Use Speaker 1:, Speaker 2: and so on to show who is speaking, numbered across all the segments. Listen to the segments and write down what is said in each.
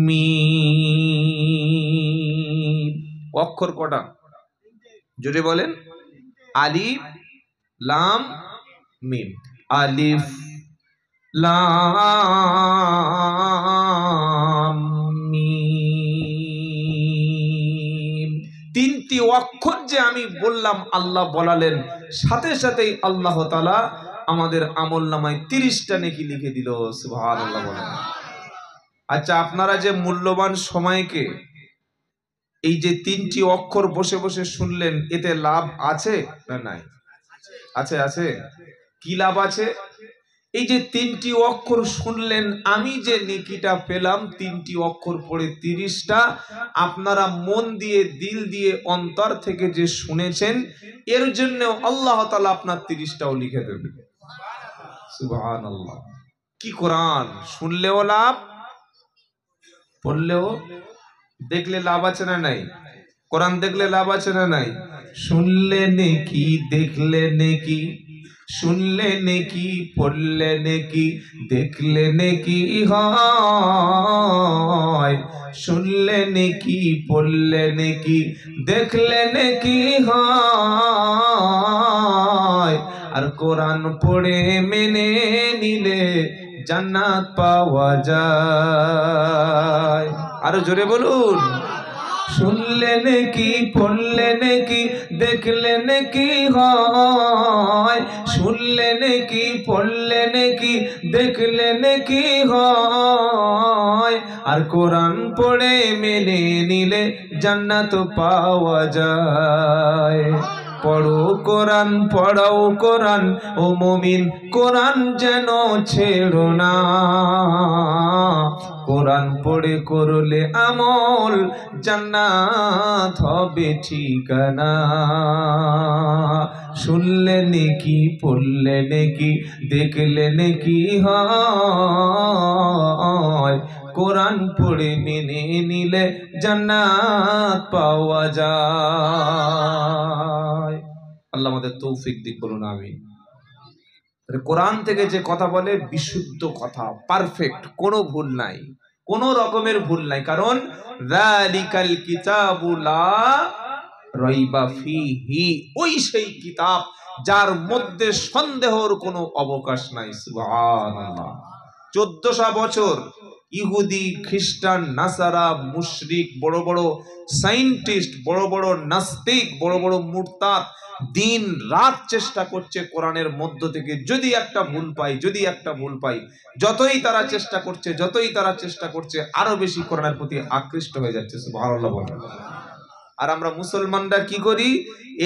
Speaker 1: মিম। অক্ষর কটা জোরে বলেন? আলিফ লাম মিম। আলিফ লাম মিম। তিনটি অক্ষর যে আমি বললাম, আল্লাহ বলালেন, সাথে সাথেই আল্লাহ তাআলা আমাদের আমলনামায় 30টা নেকি লিখে দিল। সুবহানাল্লাহ বলেন। আচ্ছা, আপনারা যে মূল্যবান সময়কে এই যে 3টি অক্ষর বসে বসে শুনলেন, এতে লাভ আছে না নাই? আছে, আছে। কি লাভ আছে? এই যে 3টি অক্ষর শুনলেন, আমি যে নেকিটা পেলাম 3টি অক্ষর পড়ে 30টা, আপনারা মন দিয়ে, দিল দিয়ে, অন্তর থেকে যে শুনেছেন, এর জন্য আল্লাহ তাআলা আপনার 30টাও লিখে দেবেন। সুবহানাল্লাহ। কি কোরআন! শুনলেও লাভ, পড়লেও, দেখলে লাভ আছে না নাই? কোরআন দেখলে লাভ আছে না নাই? শুনলে নেকি, দেখলে নেকি, শুনলে নেকি, পড়লে নেকি, দেখলে নেকি হয়। শুনলে নেকি, পড়লে নেকি, দেখলে নেকি হয়। আর কোরআন পড়ে মেনে নিলে জান্নাত পাওয়া যায়। আরো জোরে বলুন। শুনলে নেকি, পড়লে নেকি, দেখলে নেকি হয়। শুনলে নেকি, পড়লে নেকি, দেখলে নেকি হয়। আর কোরআন পড়ে মেনে নিলে জান্নাত পাওয়া যায়। পড়ো কোরআন, পড়াও কোরআন, ও মুমিন কোরআন যেন ছেড়ো না। কোরআন পড়ে করলে আমল, জান্নাত হবে ঠিকানা। শুনলে নেকি, পড়লে নেকি, দেখলে নেকি হয়। কোরআন পড়ে মেনে নিলে জান্নাত পাওয়া যায়। আল্লাহ আমাদের তৌফিক দিক, বলুন আমিন। কোরআন থেকে যে কথা বলে বিশুদ্ধ কথা, পারফেক্ট, কোনো ভুল নাই, কোনো রকমের ভুল নাই। কারণ যালিকাল কিতাবু লা রাইবা ফীহি, ওই সেই কিতাব যার মধ্যে সন্দেহের কোনো অবকাশ নাই। সুবহানাল্লাহ। 1400 বছর ইহুদি, খ্রিস্টান, নাসারা, মুশরিক, বড় বড় সায়েন্টিস্ট, বড় বড় নাস্তিক, বড় বড় মুরতাদ দিন রাত চেষ্টা করছে কোরআনের মধ্য থেকে যদি একটা ভুল পাই, যদি একটা ভুল পাই। যতই তারা চেষ্টা করছে, যতই তারা চেষ্টা করছে, আরো বেশি কোরআনের প্রতি আকৃষ্ট হয়ে যাচ্ছে। সুবহানাল্লাহ বলেন। আর আমরা মুসলমানরা কি করি?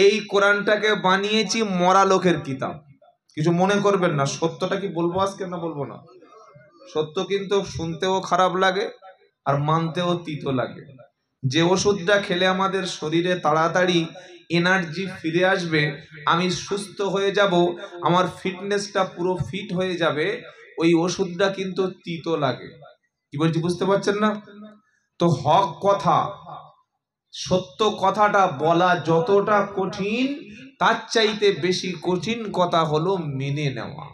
Speaker 1: এই কোরআনটাকে বানিয়েছি মরা লোকের কিতাব। কিছু মনে করবেন না, সত্যটা কি বলবো আজকে না বলবো না? সত্য কিন্তু শুনতেও খারাপ লাগে আর মানতেও তিতো লাগে। যে ওষুধটা খেলে আমাদের শরীরে তাড়াতাড়ি এনার্জি ফিরে আসবে, আমি সুস্থ হয়ে যাব, আমার ফিটনেসটা পুরো ফিট হয়ে যাবে, ওই ওষুধটা কিন্তু তিতো লাগে। কি বলছি বুঝতে পারছেন না? তো হক কথা, সত্য কথাটা বলা যতটা কঠিন, তার চাইতে বেশি কঠিন কথা হলো মেনে নেওয়া।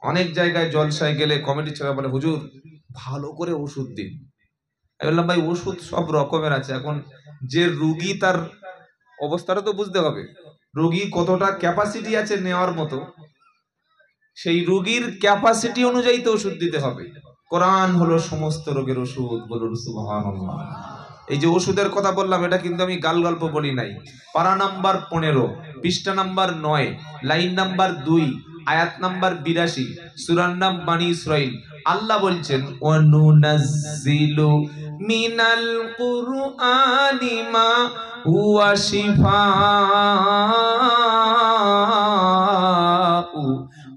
Speaker 1: অনেক জায়গায় জলসায় গেলে কমিটি ছেলে বলে, হুজুর ভালো করে ওষুধ দিন। আমি বললাম, ভাই ওষুধ সব রকমের আছে, এখন যে রুগী তার অবস্থাটা তো বুঝতে হবে। রোগী কতটা ক্যাপাসিটি আছে নেওয়ার মতো, সেই রোগীর ক্যাপাসিটি অনুযায়ী তো ওষুধ দিতে হবে। কোরআন হলো সমস্ত রোগের ওষুধ, বলুন সুবহানাল্লাহ। এই যে ওষুধের কথা বললাম, এটা কিন্তু আমি গাল গল্প বলি নাই। পারা নাম্বার 15, পৃষ্ঠা নাম্বার 9, লাইন নাম্বার 2, আয়াত নাম্বার 82, সূরার নাম বনী ইসরাইল। আল্লাহ বলছেন, ওয়ানুনাজ্জিলু মিনাল কুরআনি মা হুয়া শিফাউ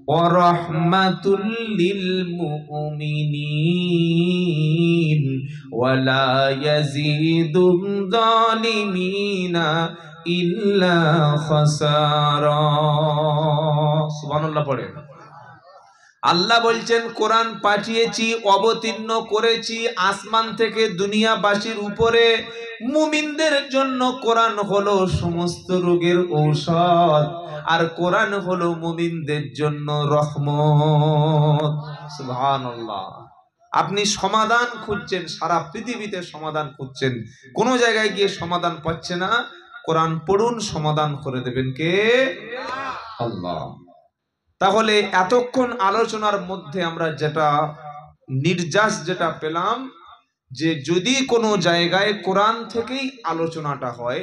Speaker 1: ওয়া রাহমাতুল লিল মুমিনিন ওয়া লা ইয়াজিদুল যালিমিনা ইল্লা খাসারা। সুবহানাল্লাহ পড়েন। আল্লাহ বলছেন, কোরআন পাঠিয়েছি, অবতীর্ণ করেছি আসমান থেকে দুনিয়াবাসীর উপরে। মুমিনদের জন্য কোরআন হলো সমস্ত রোগের ঔষধ, আর কোরআন হলো মুমিনদের জন্য রহমত। সুবহানাল্লাহ। আপনি সমাধান খুঁজছেন, সারা পৃথিবীতে সমাধান খুঁজছেন, কোনো জায়গায় গিয়ে সমাধান পাচ্ছে না, কোরআন পড়ুন, সমাধান করে দেবেন কে? আল্লাহ। তাহলে এতক্ষণ আলোচনার মধ্যে আমরা যেটা নির্যাস যেটা পেলাম, যে যদি কোনো জায়গায় কোরআন থেকেই আলোচনাটা হয়,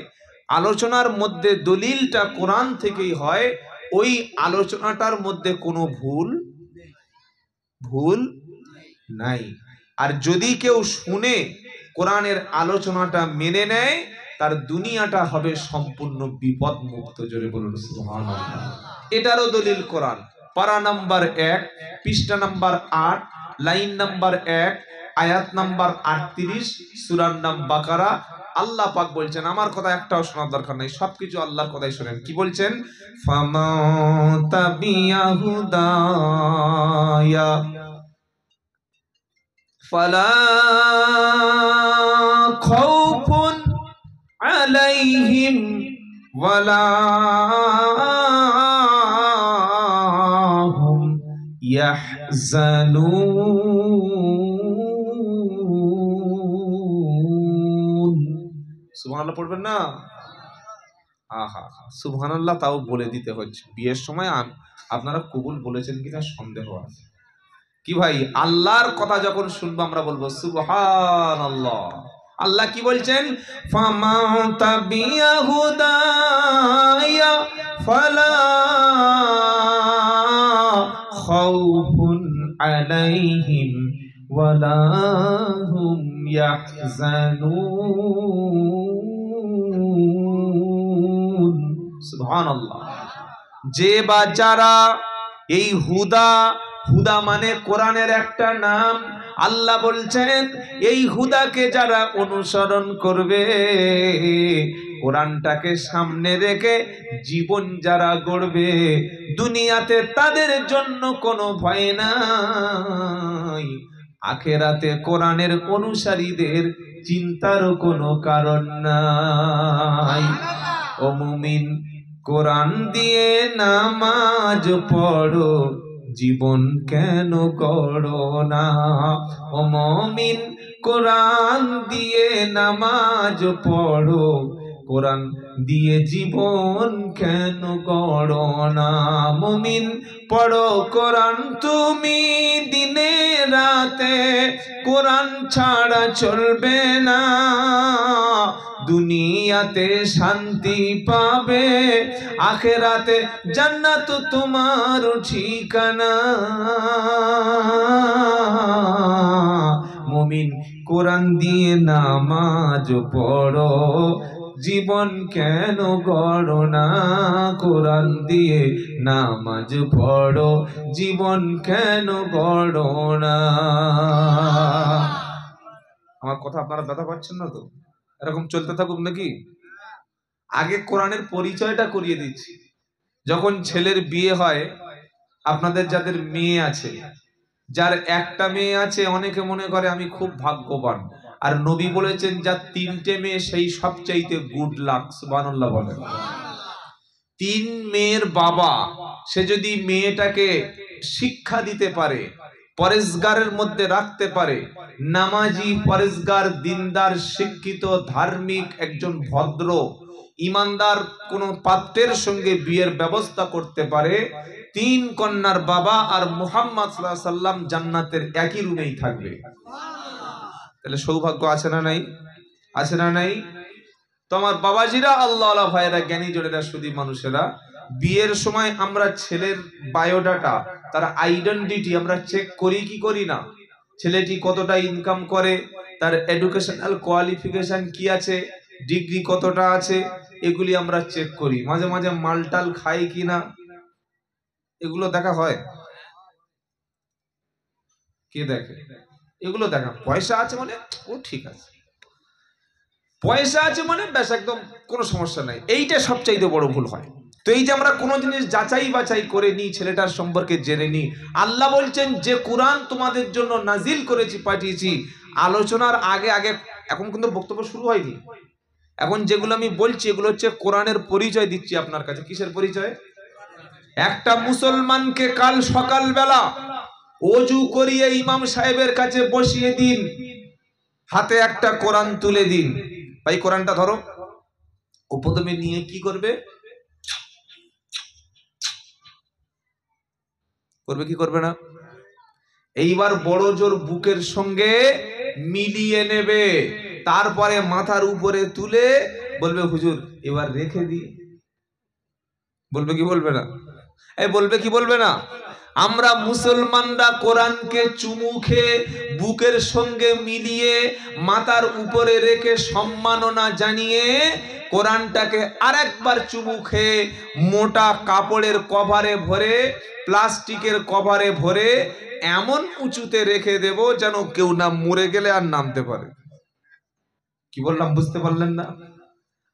Speaker 1: আলোচনার মধ্যে দলিলটা কোরআন থেকেই হয়, ওই আলোচনাটার মধ্যে কোনো ভুল নাই। আর যদি কেউ শুনে কোরআনের আলোচনাটা মেনে নেয়, তার দুনিয়াটা হবে সম্পূর্ণ বিপদ মুক্ত। জোরে বলুন সুবহানাল্লাহ। এটারও দলিল কোরআন, পারা নাম্বার 1, পৃষ্ঠা নাম্বার 8, লাইন নাম্বার 1, আয়াত নাম্বার 38, সূরার নাম বাকারা। আল্লাহ পাক বলছেন, আমার কথা একটাও শোনার দরকার নাই, সবকিছু আল্লাহর কথাই শোনেন। কি বলছেন? ফামান তাবিয়া হুদায়া ফালা খাউফুন আলাইহিম ওয়ালা হুম ইয়াহজানুন। সুবহানাল্লাহ পড়বেন না? আহা, সুবহানাল্লাহ তাও বলে দিতে হচ্ছে। বিয়ের সময় আপনারা কবুল বলেছেন কিনা সন্দেহ আছে। কি ভাই, আল্লাহর কথা যখন শুনবো আমরা বলবো সুবহানাল্লাহ। আল্লাহ কি বলছেন? ফামান তাবিয়া হুদায়া ফালা খাউফুন আলাইহিম ওয়ালা হুম ইয়াহজানুন। সুবহানাল্লাহ। যে বা যারা এই হুদা মানে কোরআনের একটা নাম, আল্লাহ বলছেন এই হুদাকে যারা অনুসরণ করবে, কোরআনটাকে সামনে রেখে জীবন যারা গড়বে, দুনিয়াতে তাদের জন্য কোনো ভয় নাই, আখেরাতে কোরআনের অনুসারীদের চিন্তারও কোনো কারণ নাই। ও মুমিন, কোরআন দিয়ে নামাজ পড়ো, জীবন কেন গড়ো না? ও মুমিন, কোরআন দিয়ে নামাজ পড়ো, কোরআন দিয়ে জীবন কেন গড়ো না? মুমিন পড়ো কোরআন তুমি দিনে রাতে, কোরআন ছাড়া চলবে না, দুনিয়াতে শান্তি পাবে, আখেরাতে জান্নাত তোমার ঠিকানা। মুমিন কোরআন দিয়ে নামাজ পড়ো, জীবন কেন গড়ো না? কোরআন দিয়ে নামাজ পড়ো, জীবন কেন গড়ো না? আমার কথা আপনারা ব্যথা পাচ্ছেন না তো? এরকম চলতে থাকুক নাকি? আগে কোরআনের পরিচয়টা করিয়ে দিচ্ছি। যখন ছেলের বিয়ে হয়, আপনাদের যাদের মেয়ে আছে, যার একটা মেয়ে আছে, অনেকে মনে করে আমি খুব ভাগ্যবান, আর নবী বলেছেন যার 3টে মেয়ে সেই সবচাইতে গুড লাক। সুবহানাল্লাহ বলেন। 3 মেয়ের বাবা, সে যদি মেয়েটাকে শিক্ষা দিতে পারে, পরেশগারের মধ্যে রাখতে পারে, নামাজি, পরেশগার, দিনদার, শিক্ষিত, ধার্মিক, একজন ভদ্র ইমানদার কোন পাত্রের সঙ্গে বিয়ের ব্যবস্থা করতে পারে, 3 কন্যার বাবা আর মুহাম্মদ সাল্লাল্লাহু আলাইহি সাল্লাম জান্নাতের একই রুমেই থাকবে। তাহলে সৌভাগ্য আছে না নাই? আছে না নাই? তো আমার বাবাজিরা, আল্লাহওয়ালা ভাইয়েরা, জ্ঞানী জোরেরা, সুদী মানুষেরা, বিয়ের সময় আমরা ছেলের বায়োডাটা, তার আইডেন্টিটি আমরা চেক করি কি করি না? ছেলেটি কতটা ইনকাম করে, তার এডুকেশনাল কোয়ালিফিকেশন কি আছে, ডিগ্রি কতটা আছে, এগুলি আমরা চেক করি। মাঝে মাঝে মালটাল খায় কিনা, এগুলো দেখা হয়। কে দেখে? এগুলো দেখা। পয়সা আছে মানে ও ঠিক আছে, পয়সা আছে মানে ব্যাস একদম কোনো সমস্যা নাই, এইটা সবচাইতে বড় ভুল হয়। তো এই যে আমরা কোনো জিনিস যাচাই বাছাই করে নিই, ছেলেটার সম্পর্কে জেনে নিই। আল্লাহ বলছেন যে কোরআন তোমাদের জন্য নাজিল করেছি, পাঠিয়েছি, আলোচনার আগে আগে, এখন কিন্তু বক্তব্য শুরু হয়নি, এখন যেগুলো আমি বলছি এগুলো হচ্ছে কোরআনের পরিচয় দিচ্ছি আপনার কাছে। কিসের পরিচয়? একটা মুসলমানকে কাল সকালবেলা ওযু করিয়ে ইমাম সাহেবের কাছে বসিয়ে দিন, হাতে একটা কোরআন তুলে দিন, ভাই কোরআনটা ধরো। ও প্রথমে নিয়ে কি করবে, করবে কি করবে না? এইবার বড় জোর বুকের সঙ্গে মিলিয়ে নেবে, তারপরে মাথার উপরে তুলে বলবে হুজুর এবার রেখে দিই। বলবে কি বলবে না? বলবে কি বলবে না? আমরা মুসলমানরা কোরআনকে চুমু খেয়ে বুকের সঙ্গে মিলিয়ে মাথার উপরে রেখে সম্মাননা জানিয়ে কোরআনটাকে আরেকবার চুমু খেয়ে মোটা কাপড়ের কভারে ভরে, প্লাস্টিকের কভারে ভরে এমন উঁচুতে রেখে দেব যেন কেউ না মরে গেলে আর নামতে পারে। কি বললাম বুঝতে পারলেন না?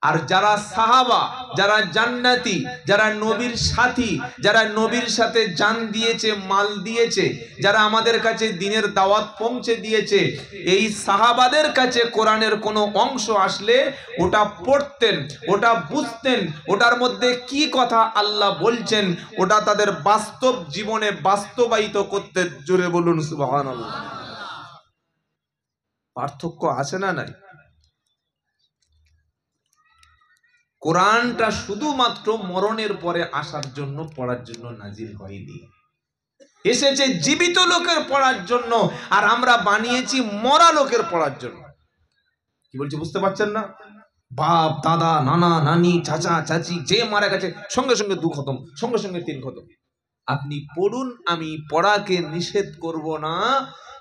Speaker 1: আর যারা সাহাবা, যারা জান্নাতি, যারা নবীর সাথী, যারা নবীর সাথে জান দিয়েছে, মাল দিয়েছে, যারা আমাদের কাছে দ্বীনের দাওয়াত পৌঁছে দিয়েছে, এই সাহাবাদের কাছে কোরআনের কোনো অংশ আসলে ওটা পড়তেন, ওটা বুঝতেন, ওটার মধ্যে কি কথা আল্লাহ বলছেন ওটা তাদের বাস্তব জীবনে বাস্তবায়িত করতে। জোরে বলুন সুবহানাল্লাহ। পার্থক্য আছে না নাই? কোরআনটা শুধুমাত্র মরণের পরে আসার জন্য, পড়ার জন্য নাজিল হয়নি, এসেছে জীবিত লোকের পড়ার জন্য, আর আমরা বানিয়েছি মরা লোকের পড়ার জন্য। কি বলছি বুঝতে পারছেন না? বাপ দাদা নানা নানি চাচা চাচি যে মারা গেছে সঙ্গে সঙ্গে 2 খতম, সঙ্গে সঙ্গে 3 খতম। আপনি পড়ুন, আমি পড়াকে নিষেধ করব না,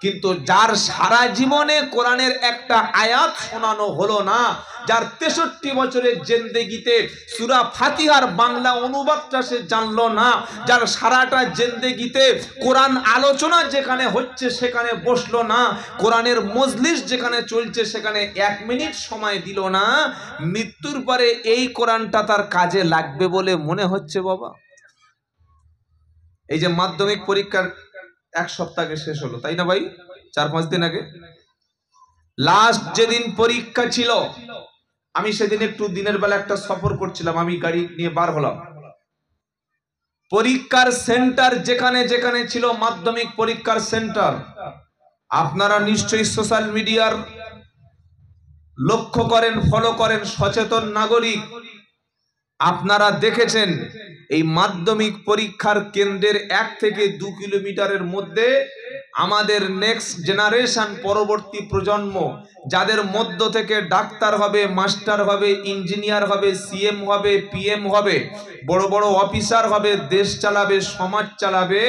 Speaker 1: কিন্তু যার সারা জীবনে কোরআনের একটা আয়াত শোনানো হলো না, যার 63 বছরের জিন্দেগিতে সূরা ফাতিহার বাংলা অনুবাদটা সে জানলো না, যার সারাটা জিন্দেগিতে কোরআন আলোচনা যেখানে হচ্ছে সেখানে বসলো না, কোরআনের মজলিস যেখানে চলছে সেখানে 1 মিনিট সময় দিল না, মৃত্যুর পরে এই কোরআনটা তার কাজে লাগবে বলে মনে হচ্ছে বাবা? এই যে মাধ্যমিক পরীক্ষার 1 সপ্তাহ আগে শেষ হলো, তাই না ভাই? 4-5 দিন আগে লাস্ট যেদিন পরীক্ষা ছিল, আমি সেদিন একটু দিনের বেলা একটা সফর করছিলাম, আমি গাড়ি নিয়ে বার হলাম। পরীক্ষার সেন্টার যেখানে যেখানে ছিল মাধ্যমিক পরীক্ষার সেন্টার, আপনারা নিশ্চয়ই সোশ্যাল মিডিয়ার লক্ষ্য করেন, ফলো করেন, সচেতন নাগরিক, আপনারা দেখেছেন এই মাধ্যমিক পরীক্ষার কেন্দ্রের 1 থেকে 2 কিলোমিটারের মধ্যে আমাদের নেক্সট জেনারেশন, পরবর্তী প্রজন্ম, যাদের মধ্য থেকে ডাক্তার হবে, মাস্টার হবে, ইঞ্জিনিয়ার হবে, সিএম হবে, পিএম হবে, বড় বড় অফিসার হবে, দেশ চালাবে, সমাজ চালাবে,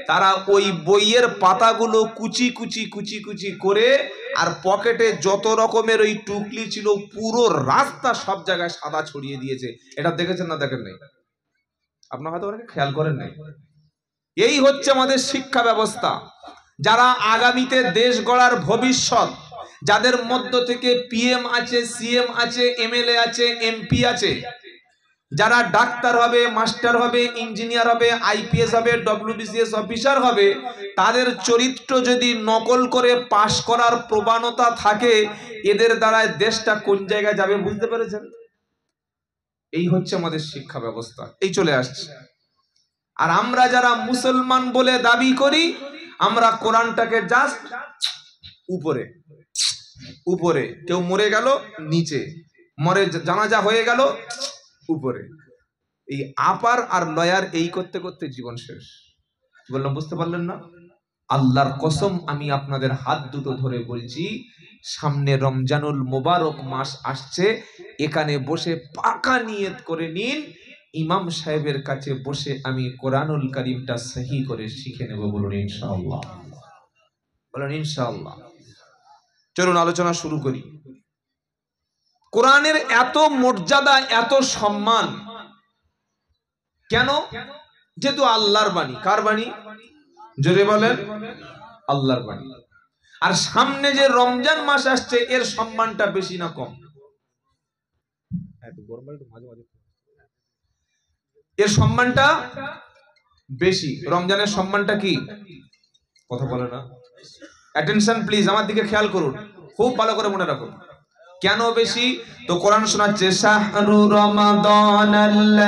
Speaker 1: তারা ওই বইয়ের পাতাগুলো কুচি কুচি কুচি কুচি করে আর পকেটে যত রকমের ওই টুকলি ছিল পুরো রাস্তা সব জায়গায় সাদা ছড়িয়ে দিয়েছে। এটা দেখেছেন না দেখেন নাই? আপনার হয়তো অনেকে খেয়াল করেন নাই। এই হচ্ছে আমাদের শিক্ষা ব্যবস্থা। যারা আগামীতে দেশ গড়ার ভবিষ্যৎ, যাদের মধ্য থেকে পিএম আছে, সিএম আছে, এমএলএ আছে, এমপি আছে, যারা ডাক্তার হবে, মাস্টার হবে, ইঞ্জিনিয়ার হবে, আইপিএস হবে, ডব্লিউবিসিএস অফিসার হবে, তাদের চরিত্র যদি নকল করে পাশ করার প্রবণতা থাকে, এদের দ্বারা দেশটা কোন জায়গায় যাবে বুঝতে পেরেছেন? এই হচ্ছে আমাদের শিক্ষা ব্যবস্থা, এই চলে আসছে। আর আমরা যারা মুসলমান বলে দাবি করি, আমরা কোরআনটাকে জাস্ট উপরে উপরে, কেউ মরে গেল নিচে, মরে জানাজা হয়ে গেল উপরে, এই আপার আর লয়ার এই করতে করতে জীবন শেষ। বললাম বুঝতে পারলেন না? আল্লাহর কসম আমি আপনাদের হাত দুটো ধরে বলছি, সামনে রমজানুল মুবারক মাস আসছে, এখানে বসে পাকা নিয়ত করে নিন, ইমাম সাহেবের কাছে বসে আমি কোরআনুল কারীমটা সহি করে শিখে নেব। বলুন ইনশাআল্লাহ, বলুন ইনশাআল্লাহ। চলুন আলোচনা শুরু করি। কোরআনের এত মর্যাদা, এত সম্মান কেন? যেহেতু আল্লাহর বাণী। কার বাণী? জোরে বলেন, আল্লাহর বাণী। আর সামনে যে রমজান মাস আসছে, এর সম্মানটা বেশি না কম? এর সম্মানটা বেশি। রমজানের সম্মানটা কি? কথা বলে না। অ্যাটেনশন প্লিজ, আমার দিকে খেয়াল করুন, খুব ভালো করে মনে রাখুন। কেন বেশি? তো কোরআন শোনাচ্ছে, শাহরু রমাদানাল্লাযী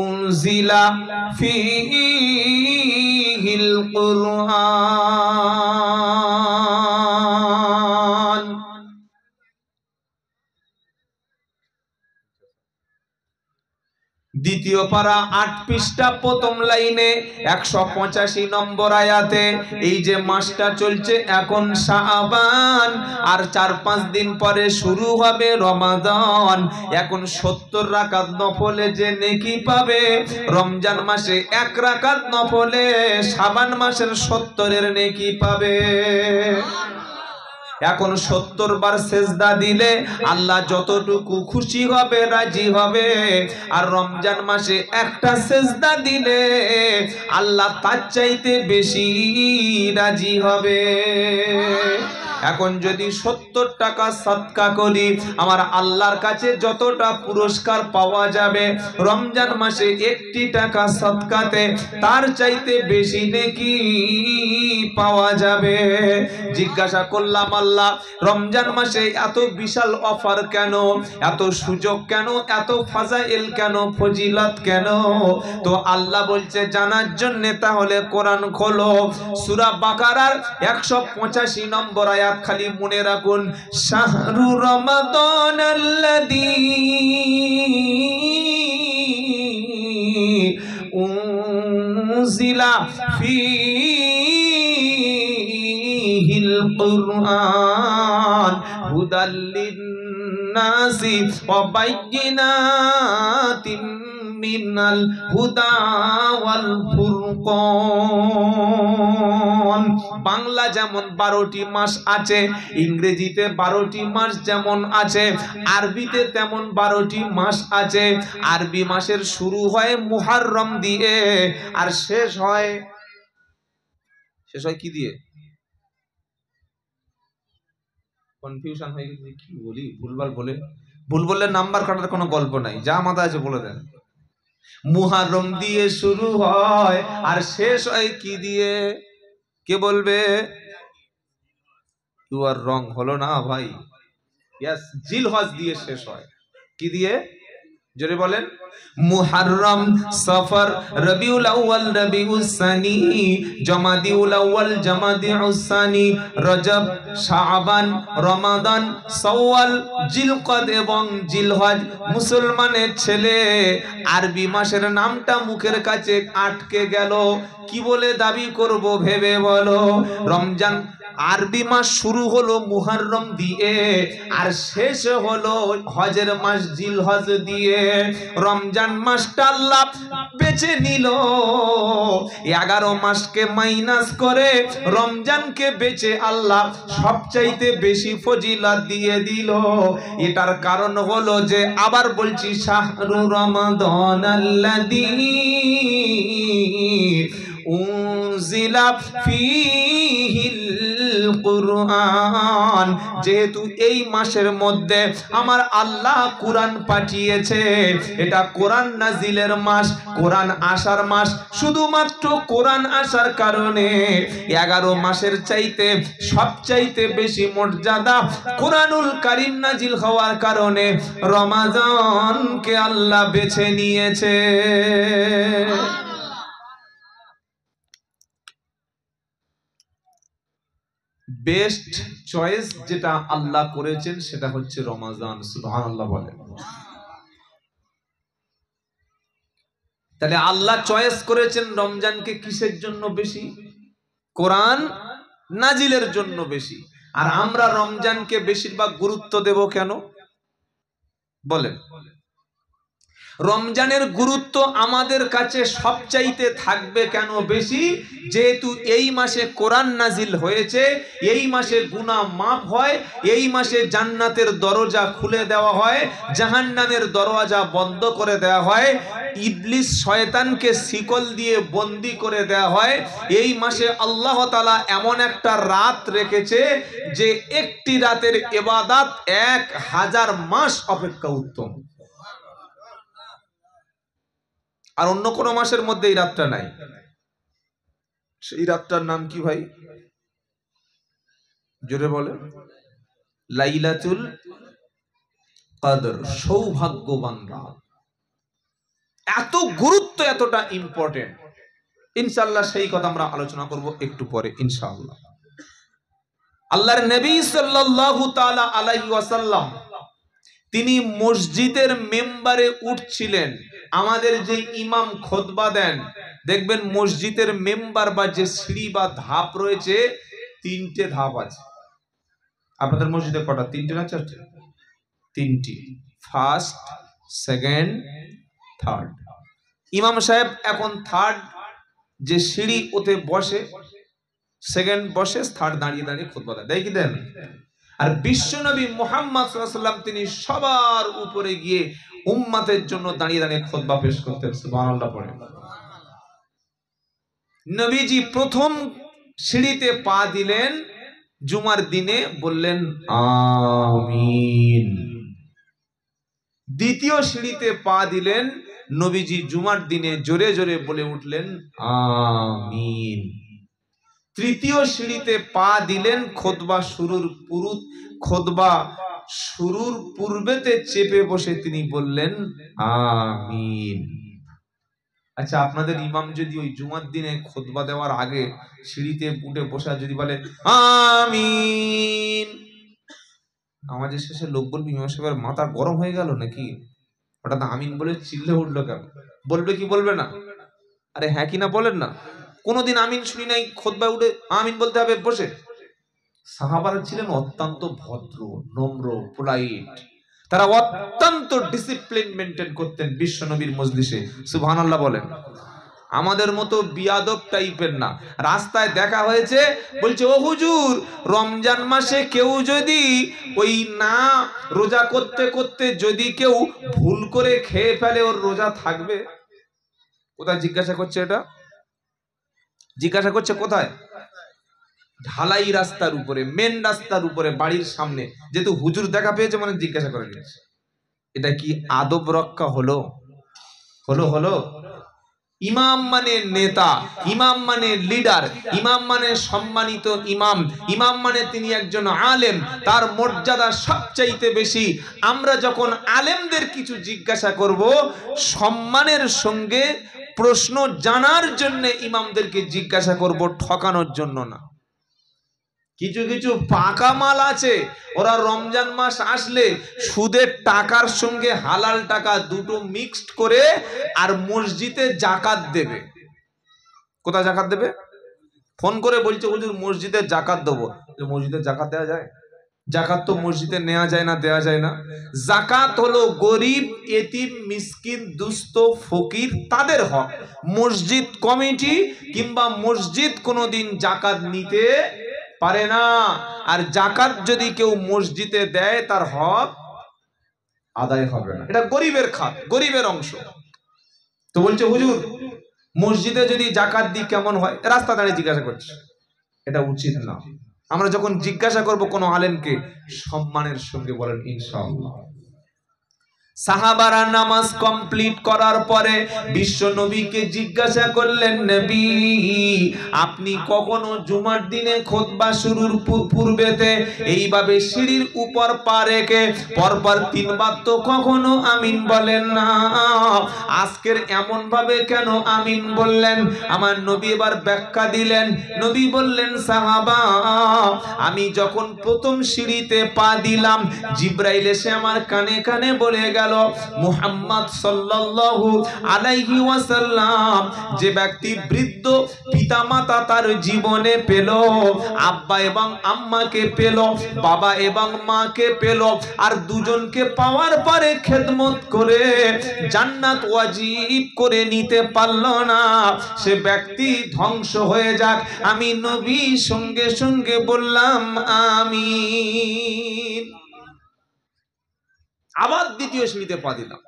Speaker 1: উনজিলা ফীহিল কুরআন। দ্বিতীয় পারা ৮ পৃষ্ঠা প্রথম লাইনে ১৮৫ নম্বর আয়াতে এই যে মাসটা চলছে এখন শাবান, আর ৪-৫ দিন পরে শুরু হবে রমাদান। এখন ৭০ রাকাত নফলে যে নেকি পাবে, রমজান মাসে ১ রাকাত নফলে শাবান মাসের ৭০-এর নেকি পাবে। এখন ৭০ বার সেজদা দিলে আল্লাহ যতটুকু খুশি হবে, রাজি হবে। আর রমজান মাসে একটা সেজদা দিলে আল্লাহ তার চাইতে বেশি রাজি হবে। এখন যদি ৭০ টাকা সাদকা করি, আমার আল্লাহর কাছে যতটা পুরস্কার পাওয়া যাবে, রমজান মাসে ১টি টাকা সাদকাতে তার চাইতে বেশি নেকি পাওয়া যাবে। জিজ্ঞাসা করলাম, আল্লাহ রমজান মাসে এত বিশাল অফার কেন, এত সুযোগ কেন, এত ফাজাইল কেন, ফজিলত কেন? তো আল্লাহ বলছে জানার জন্য তাহলে কোরআন খোলো, সূরা বাকারার ১৮৫ নম্বর আয়াত খালি মনে রাখুন। শাহরু রমাদানাল্লাযী উনজিলা ফীহিল কুরআন হুদাল লিন্নাসি ওয়া বাইয়িনাতিম মিনাল হুদা ওয়াল ফুরকান। বাংলা যেমন 12টি মাস আছে, ইংরেজিতে 12টি মাস যেমন আছে, আরবিতে তেমন 12টি মাস আছে। আরবি মাসের শুরু হয় মুহররম দিয়ে আর শেষ হয় কি দিয়ে? কনফিউশন হয়ে গেছে, কি বলি, ভুলভাল ভুল বললে নাম্বার কাটার কোনো গল্প নাই, যা মাথায় আছে বলে দেন। মুহররম দিয়ে শুরু হয় আর শেষ হয় কি দিয়ে? কে বলবে? ইউ আর রং, হলো না ভাই। यस, জিলহজ দিয়ে শেষ হয়। কি দিয়ে? জোরে বলেন। মুহররম, সফর, রবিউল আউয়াল, রবিউস সানি, জমাদিউল আউয়াল, জমাদিউস সানি, রজব, শাবান, রমাদান, শাওয়াল, জিলকদ এবং জিলহজ। মুসলমানের ছেলে আরবি মাসের নামটা মুখের কাছে আটকে গেল, কি বলে দাবি করব ভেবে বলো। রমজান আরবি মাস শুরু হলো মুহররম দিয়ে আর শেষ হলো হজের মাস জিলহজ দিয়ে। রমজান মাসটা আল্লাহ বেছে নিল, 11 মাসকে মাইনাস করে রমজানকে বেছে আল্লাহ সবচাইতে বেশি ফজিলত দিয়ে দিল। এটার কারণ হলো যে, আবার বলছি, শাহরু রমাদানাল্লাযী উনজিলা ফীহিল কুরআন। যেহেতু এই মাসের মধ্যে আমার আল্লাহ কুরআন পাঠিয়েছে, এটা কোরআন নাজিলের মাস, কোরআন আসার মাস। শুধুমাত্র কোরআন আসার কারণে 11 মাসের চাইতে সবচাইতে বেশি মর্যাদা কোরআনুল কারীম নাজিল হওয়ার কারণে রমাদানকে আল্লাহ বেছে নিয়েছে। বেস্ট চয়েস যেটা আল্লাহ করেছেন সেটা হচ্ছে রমাজান। সুবহানাল্লাহ বলেন। তাহলে আল্লাহ চয়েস করেছেন রমজানকে কিসের জন্য বেশি? কোরআন নাজিলের জন্য বেশি। আর আমরা রমজানকে বেশিরভাগ গুরুত্ব দেব কেন বলেন? রমজানের গুরুত্ব আমাদের কাছে সবচাইতে থাকবে কেন বেশি? যেহেতু এই মাসে কোরআন নাজিল হয়েছে, এই মাসে গুনাহ মাফ হয়, এই মাসে জান্নাতের দরজা খুলে দেওয়া হয়, জাহান্নামের দরজা বন্ধ করে দেওয়া হয়, ইবলিস শয়তানকে শিকল দিয়ে বন্দী করে দেওয়া হয়। এই মাসে আল্লাহ তাআলা এমন একটা রাত রেখেছে যে একটি রাতের ইবাদত 1000 মাস অপেক্ষা উত্তম। আর অন্য কোন মাসের মধ্যে এই রাতটা নাই। সেই রাতটার নাম কি ভাই? জোরে বলে। লাইলাতুল কদর, সৌভাগ্যবান রাত। এত গুরুত্ব, এতটা ইম্পর্টেন্ট। ইনশাআল্লাহ সেই কথা আমরা আলোচনা করব একটু পরে ইনশাআল্লাহ। আল্লাহর নবী সাল্লাল্লাহু তাআলা আলাইহি ওয়াসাল্লাম তিনি মসজিদের মেম্বারে উঠছিলেন। আমাদের যে ইমাম খুতবা দেন, দেখবেন মসজিদের মেম্বার বা যে সিঁড়ি বা ধাপ রয়েছে, তিনটে ধাপ আছে। আপনাদের মসজিদে কটা? তিনটে না চারটে? তিনটি। First, second, third. ইমাম সাহেব এখন থার্ড যে সিঁড়ি ওতে বসে, সেকেন্ড বসে, থার্ড দাঁড়িয়ে দাঁড়িয়ে খুতবা দেয়, দেয় কি দেন? আর বিশ্বনবী মুহাম্মদ সাল্লাল্লাহু আলাইহি ওয়াসাল্লাম তিনি সবার উপরে গিয়ে উম্মতের জন্য দাঁড়িয়ে দাঁড়িয়ে খুতবা পেশ করতেন। সুবহানাল্লাহ পড়ে। নবীজি প্রথম সিঁড়িতে পা দিলেন জুমার দিনে, বললেন আমিন। দ্বিতীয় সিঁড়িতে পা দিলেন নবীজি জুমার দিনে জোরে জোরে বলে উঠলেন আমিন। তৃতীয় সিঁড়িতে পা দিলেন খুতবা শুরুর পূর্বেতে চেপে বসে তিনি বললেন আমিন। আচ্ছা, আপনাদের ইমাম যদি ওই জুমার দিনে খুতবা দেওয়ার আগে সিঁড়িতে উঠে বসে যদি বলে আমিন, নামাজের শেষে লোক বলবে ইমাম সাহেবের মাথা গরম হয়ে গেল নাকি, হঠাৎ আমিন বলে চিল্লে উঠলো কেন? বলবে কি বলবে না? আরে হ্যাঁ কি না বলেন না? কোনোদিন আমিন শুনি নাই, খুতবায় উঠে আমিন বলতে হবে বসে। সাহাবারা ছিলেন অত্যন্ত ভদ্র, নম্র, পোলাইট। তারা অত্যন্ত ডিসিপ্লিন মেনটেন করতেন বিশ্ব নবীর মজলিসে। সুবহানাল্লাহ বলেন। আমাদের মতো বিয়াদব টাইপের না। রাস্তায় দেখা হয়েছে, বলছে ও হুজুর, রমজান মাসে কেউ যদি ওই না রোজা করতে করতে যদি কেউ ভুল করে খেয়ে ফেলে, ওর রোজা থাকবে? কোথায় জিজ্ঞাসা করছে? এটা জিজ্ঞাসা করছে কোথায়? ঢালাই রাস্তার উপরে, মেন রাস্তার উপরে, বাড়ির সামনে। যেহেতু হুজুর দেখা পেয়েছে মানে জিজ্ঞাসা করে নিয়েছে। এটা কি আদব রক্ষা হলো? হলো? ইমাম মানে নেতা, ইমাম মানে লিডার, ইমাম মানে সম্মানিত ইমাম, ইমাম মানে তিনি একজন আলেম, তার মর্যাদা সবচাইতে বেশি। আমরা যখন আলেমদের কিছু জিজ্ঞাসা করব, সম্মানের সঙ্গে প্রশ্ন জানার জন্য ইমামদেরকে জিজ্ঞাসা করব, ঠকানোর জন্য না। কিছু কিছু পাকা মাল আছে, ওরা রমজান মাস আসলে সুদের টাকার সঙ্গে হালাল টাকা দুটো মিক্সড করে আর মসজিদে জাকাত দেবে। কোথায় জাকাত দেবে? ফোন করে বলছে হুজুর মসজিদে জাকাত দেবো। মসজিদে জাকাত দেওয়া যায়? জাকাত তো মসজিদে নেওয়া যায় না, দেওয়া যায় না। জাকাত হলো গরিব, এতিম, মিসকিন, দুস্থ, ফকির, তাদের হক। মসজিদ কমিটি কিংবা মসজিদ কোনোদিন জাকাত নিতে পারে না। আর জাকাত যদি কেউ মসজিদে দেয়, তার হক আদায় হবে না। এটা গরিবের খাত, গরিবের অংশ। তো বলছে হুজুর মসজিদে যদি জাকাত দিই কেমন হয়? রাস্তা দাঁড়িয়ে জিজ্ঞাসা করছে, এটা উচিত না। আমরা যখন জিজ্ঞাসা করব কোনো আলেমকে, সম্মানের সঙ্গে বলেন ইনশাআল্লাহ। সাহাবারা নামাজ কমপ্লিট করার পরে বিশ্ব নবীকে জিজ্ঞাসা করলেন, নবী আপনি কখনো জুমার দিনে খুতবা শুরুর পূর্বেতে এইভাবে সিঁড়ির উপর পা রেখে পরপর তিনবার তো কখনো আমিন বলেন না, আজকের এমন ভাবে কেন আমিন বললেন? আমার নবী এবার ব্যাখ্যা দিলেন। নবী বললেন, সাহাবা আমি যখন প্রথম সিঁড়িতে পা দিলাম, জিবরাইল এসে আমার কানে কানে বলে গেল, মুহাম্মদ সাল্লাল্লাহু আলাইহি ওয়াসাল্লাম যে ব্যক্তি বৃদ্ধ পিতামাতা তার জীবনে পেল, আব্বা এবং আম্মাকে পেল, বাবা এবং মাকে পেল, আর দুজনকে পাওয়ার পরে খেদমত করে জান্নাত ওয়াজিব করে নিতে পারল না, সে ব্যক্তি ধ্বংস হয়ে যাক। আমি নবী সঙ্গে সঙ্গে বললাম আমিন। আবার দ্বিতীয় সিঁড়িতে পা দিলাম,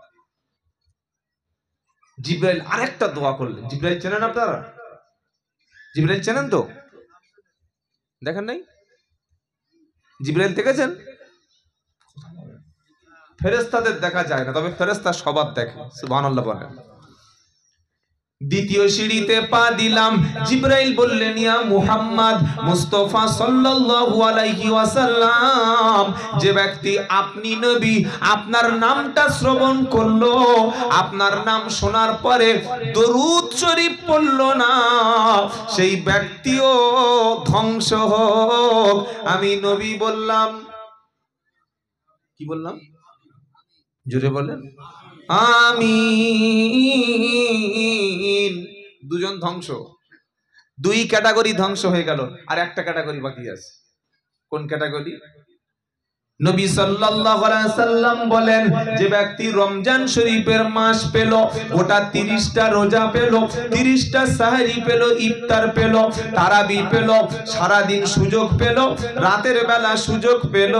Speaker 1: জিবরাইল আরেকটা দোয়া করলেন। জিবরাইল চেনেন আপনারা? জিবরাইল চেনেন তো? দেখেন নাই? জিবরাইল দেখেছেন? ফেরেশতাদের দেখা যায় না, তবে ফেরেশতা সবার দেখে। সুবহানাল্লাহ বলেন। দ্বিতীয় সিঁড়িতে পা দিলাম, জিবরাইল বললেন, ইয়া মুহাম্মদ মুস্তাফা সাল্লাল্লাহু আলাইহি ওয়াসাল্লাম, যে ব্যক্তি আপনি নবী, আপনার নামটা শ্রবণ করলো, আপনার নাম শোনার পরে দরুদ শরীফ পড়লো না, সেই ব্যক্তিও ধ্বংস হোক। আমি নবী বললাম, কি বললাম? জোরে বলেন আমিন। দুজন ধ্বংস, দুই ক্যাটাগরি ধ্বংস হয়ে গেল, আর একটা ক্যাটাগরি বাকি আছে। কোন ক্যাটাগরি? নবী সাল্লাল্লাহু আলাইহি সাল্লাম বলেন, যে ব্যক্তি রমজান শরীফের মাস পেল, গোটা 30টা রোজা পেল, 30টা সাহরি পেল, ইফতার পেল, তারাবি পেল, সারা দিন সুযোগ পেল, রাতের বেলা সুযোগ পেল,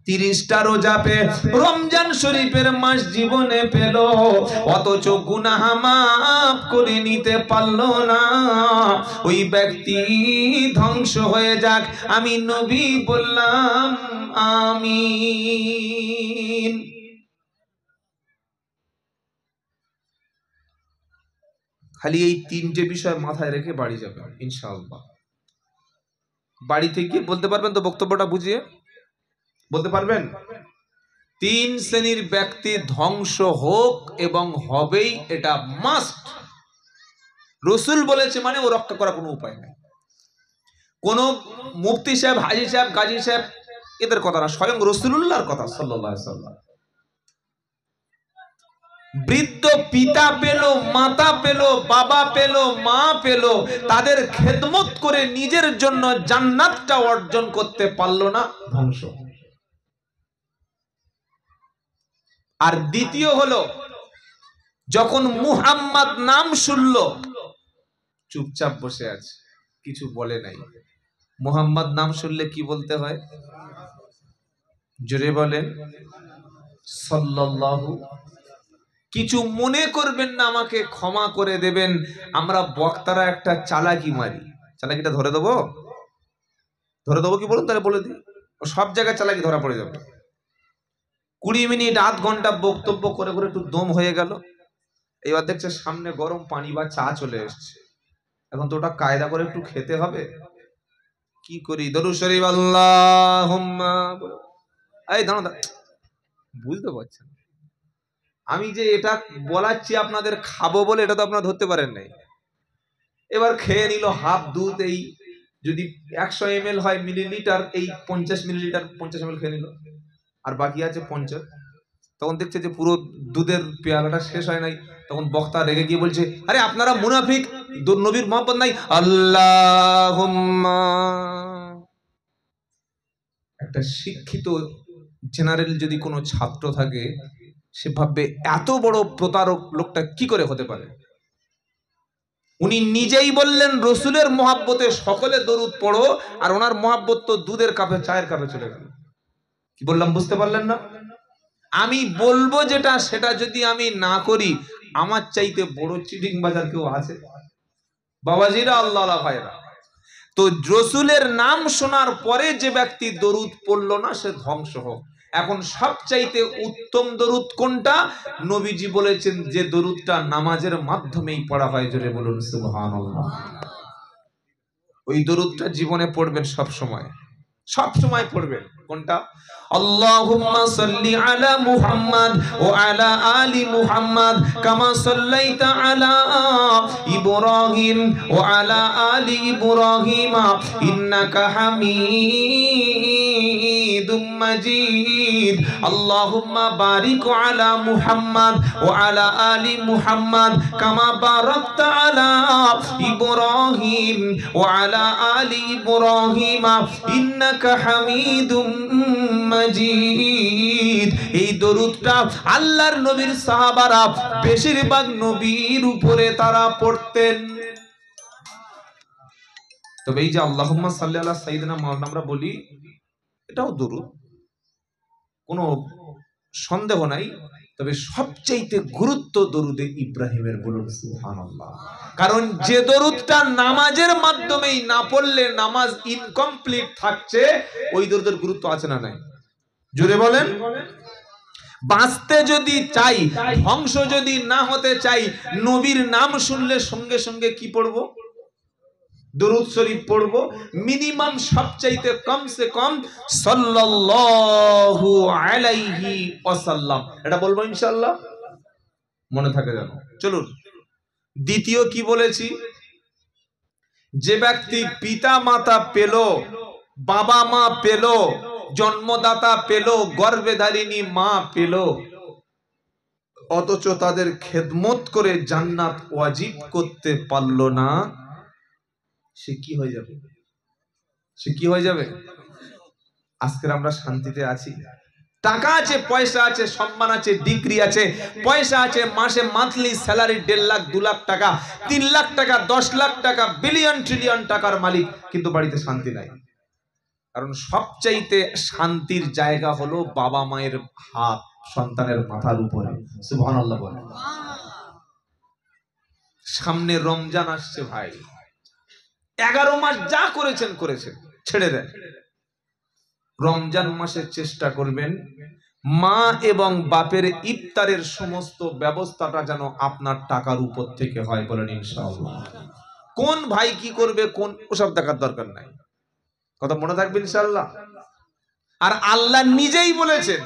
Speaker 1: 30টা রোজা পে রমজান শরীফের মাস জীবনে পেল, অথচ গুনাহ মাফ করে নিতে পারলো না, ওই ব্যক্তি ধ্বংস হয়ে যাক। আমি নবী বললাম আমিন। খালি এই 3টে বিষয় মাথায় রেখে বাড়ি যাবেন ইনশাআল্লাহ। বাড়িতে গিয়ে বলতে পারবেন তো? বক্তব্যটা বুঝিয়ে বলতে পারবেন? 3 শ্রেণীর ব্যক্তি ধ্বংস হোক এবং হবেই, এটা মাস্ট। রসুল বলেছে মানে ও রক্ষা করার কোনো উপায় নেই। কোন মুফতি সাহেব, হাজি সাহেব, গাজী সাহেব এদের কথা না, স্বয়ং রাসূলুল্লাহর কথা সাল্লাল্লাহু আলাইহি ওয়াসাল্লাম। বৃদ্ধ পিতা পেল, মাতা পেল, বাবা পেল, মা পেল, তাদের খেদমত করে নিজের জন্য জান্নাতটা অর্জন করতে পারলো না, ধ্বংস। আর দ্বিতীয় হলো, যখন মুহাম্মদ নাম শুনলো চুপচাপ বসে আছে, কিছু বলে নাই। মুহাম্মদ নাম শুনলে কি বলতে হয়? জোরে বলেন সাল্লাল্লাহু। কিছু মনে করবেন না, আমাকে ক্ষমা করে দেবেন। আমরা বক্তারা একটা চালাকি মারি, চালাকিটা ধরে দেবো? ধরে দেবো কি বলুন, তাহলে বলে দিই। সব জায়গায় চালাকি ধরা পড়ে যাবে। 20 মিনিট আধ ঘন্টা বক্তব্য করে করে একটু দম হয়ে গেল, এবার দেখছে সামনে গরম পানি বা চা চলে এসছে, এখন তো ওটা কায়দা করে একটু খেতে হবে। কি করি? দরুদ শরীফ আল্লাহুম্মা, এই দাঁড়া, বুঝতে পারছেন আমি যে এটা বলাচ্ছি আপনাদের খাবো বলে, এটা তো আপনারা ধরতে পারেন নাই। এবার খেয়ে নিল হাফ দুধ, এই যদি 100 ml হয় মিলিলিটার, এই 50 মিলিলিটার 50 ml খেয়ে নিল, আর বাকি আছে 50। তখন দেখছে যে পুরো দুধের পেয়ালাটা শেষ হয় নাই। তখন বক্তা রেগে গিয়ে বলছে, আরে আপনারা মুনাফিক, নবীর মহব্বত নাই। আল্লাহুম্মা। একটা শিক্ষিত জেনারেল যদি কোনো ছাত্র থাকে, সে ভাববে এত বড় প্রতারক লোকটা কি করে হতে পারে। উনি নিজেই বললেন রসুলের মহাব্বতে সকলে দরুদ পড়ো, আর ওনার মহাব্বত তো দুধের কাপে, চায়ের কাপে চলে গেল। কি বললাম বুঝতে পারলেন না? আমি বলবো যেটা, সেটা যদি আমি না করি, আমার চাইতে বড় চিটিং বাজার কেউ আছে? বাবাজিরা, আল্লাহ ভাইরা, তো রসুলের নাম শোনার পরে যে ব্যক্তি দরুদ পড়লো না, সে ধ্বংস হোক। এখন সবচাইতে উত্তম দরুদ কোনটা? নবীজি বলেছেন যে দরুদটা নামাজের মাধ্যমেই পড়া হয়, জোরে বলুন সুবহানাল্লাহ। ওই দরুদটা জীবনে পড়বেন, সব সময় পড়বেন। কোনটা? আল্লাহুম্মা সাল্লি আলা মুহাম্মাদ ওয়া আলা আলি মুহাম্মাদ কামা সাল্লাইতা আলা ইব্রাহিম ওয়া আলা আলি ইব্রাহিম ইন্নাকা হামিদুম মাজিদ। আল্লাহুম্মা বারিক আলা মুহাম্মাদ ওয়া আলা আলি মুহাম্মাদ কামা বারাকতা আলা ইব্রাহিম ওয়া আলা আলি ইব্রাহিম ইন্নাকা হামিদুম মাজিদ। এই দরুদটা আল্লাহর নবীর সাহাবারা বেশিরভাগ নবীর উপরে তারা পড়তেন। তবে এই যে আল্লাহুম্মা সাল্লি আলা সাইয়্যিদিনা মুহাম্মাদ আমরা বলি, এটাও দরুদ, কোনো সন্দেহ নাই। তবে সবচেয়ে গুরুত্ব দরুদে ইব্রাহিমের, বলুন সুবহানাল্লাহ। কারণ যে দরুদটা নামাজের মাধ্যমেই না পড়লে নামাজ ইনকমপ্লিট থাকছে, ওই দরুদের গুরুত্ব আছে না নাই? জোরে বলেন। বাঁচতে যদি চাই, ধ্বংস যদি না হতে চাই, নবীর নাম শুনলে সঙ্গে সঙ্গে কি পড়বো? দুরূদ শরীফ পড়বো। মিনিমাম সবচাইতে কমসে কম সাল্লাল্লাহু আলাইহি ওয়াসাল্লাম, এটা বলবো ইনশাআল্লাহ, মনে থাকে যেন। চলুন দ্বিতীয় কি বলেছি? যে ব্যক্তি পিতা মাতা পেল, বাবা মা পেল, জন্মদাতা পেল, গর্ভে ধারিণী মা পেল, অথচ তাদের খেদমত করে জান্নাত ওয়াজিব করতে পারল না, সে কি হয়ে যাবে? সে কি হয়ে যাবে? আজকে আমরা শান্তিতে আছি, টাকা আছে, পয়সা আছে, সম্মান আছে, ডিগ্রি আছে, পয়সা আছে, মাসে মান্থলি স্যালারি 1.5 লাখ 2 লাখ টাকা, 3 লাখ টাকা, 10 লাখ টাকা, বিলিয়ন ট্রিলিয়ন টাকার মালিক, কিন্তু বাড়িতে শান্তি নাই। কারণ সবচাইতে শান্তির জায়গা হলো বাবা মায়ের হাত সন্তানের মাথার উপরে। সুবহানাল্লাহ বলেন। সামনে রমজান আসছে ভাই, 11 মাস যা করেছেন করেছেন, ছেড়ে দেন। রমজান মাসে চেষ্টা করবেন মা এবং বাপের ইফতারের সমস্ত ব্যবস্থাটা যেন আপনার টাকার উপর থেকে হয়, বলেন ইনশাআল্লাহ। কোন ভাই কি করবে, কোন ওসব দেখার দরকার নাই, কথা মনে থাকবে ইনশাআল্লাহ। আর আল্লাহ নিজেই বলেছেন,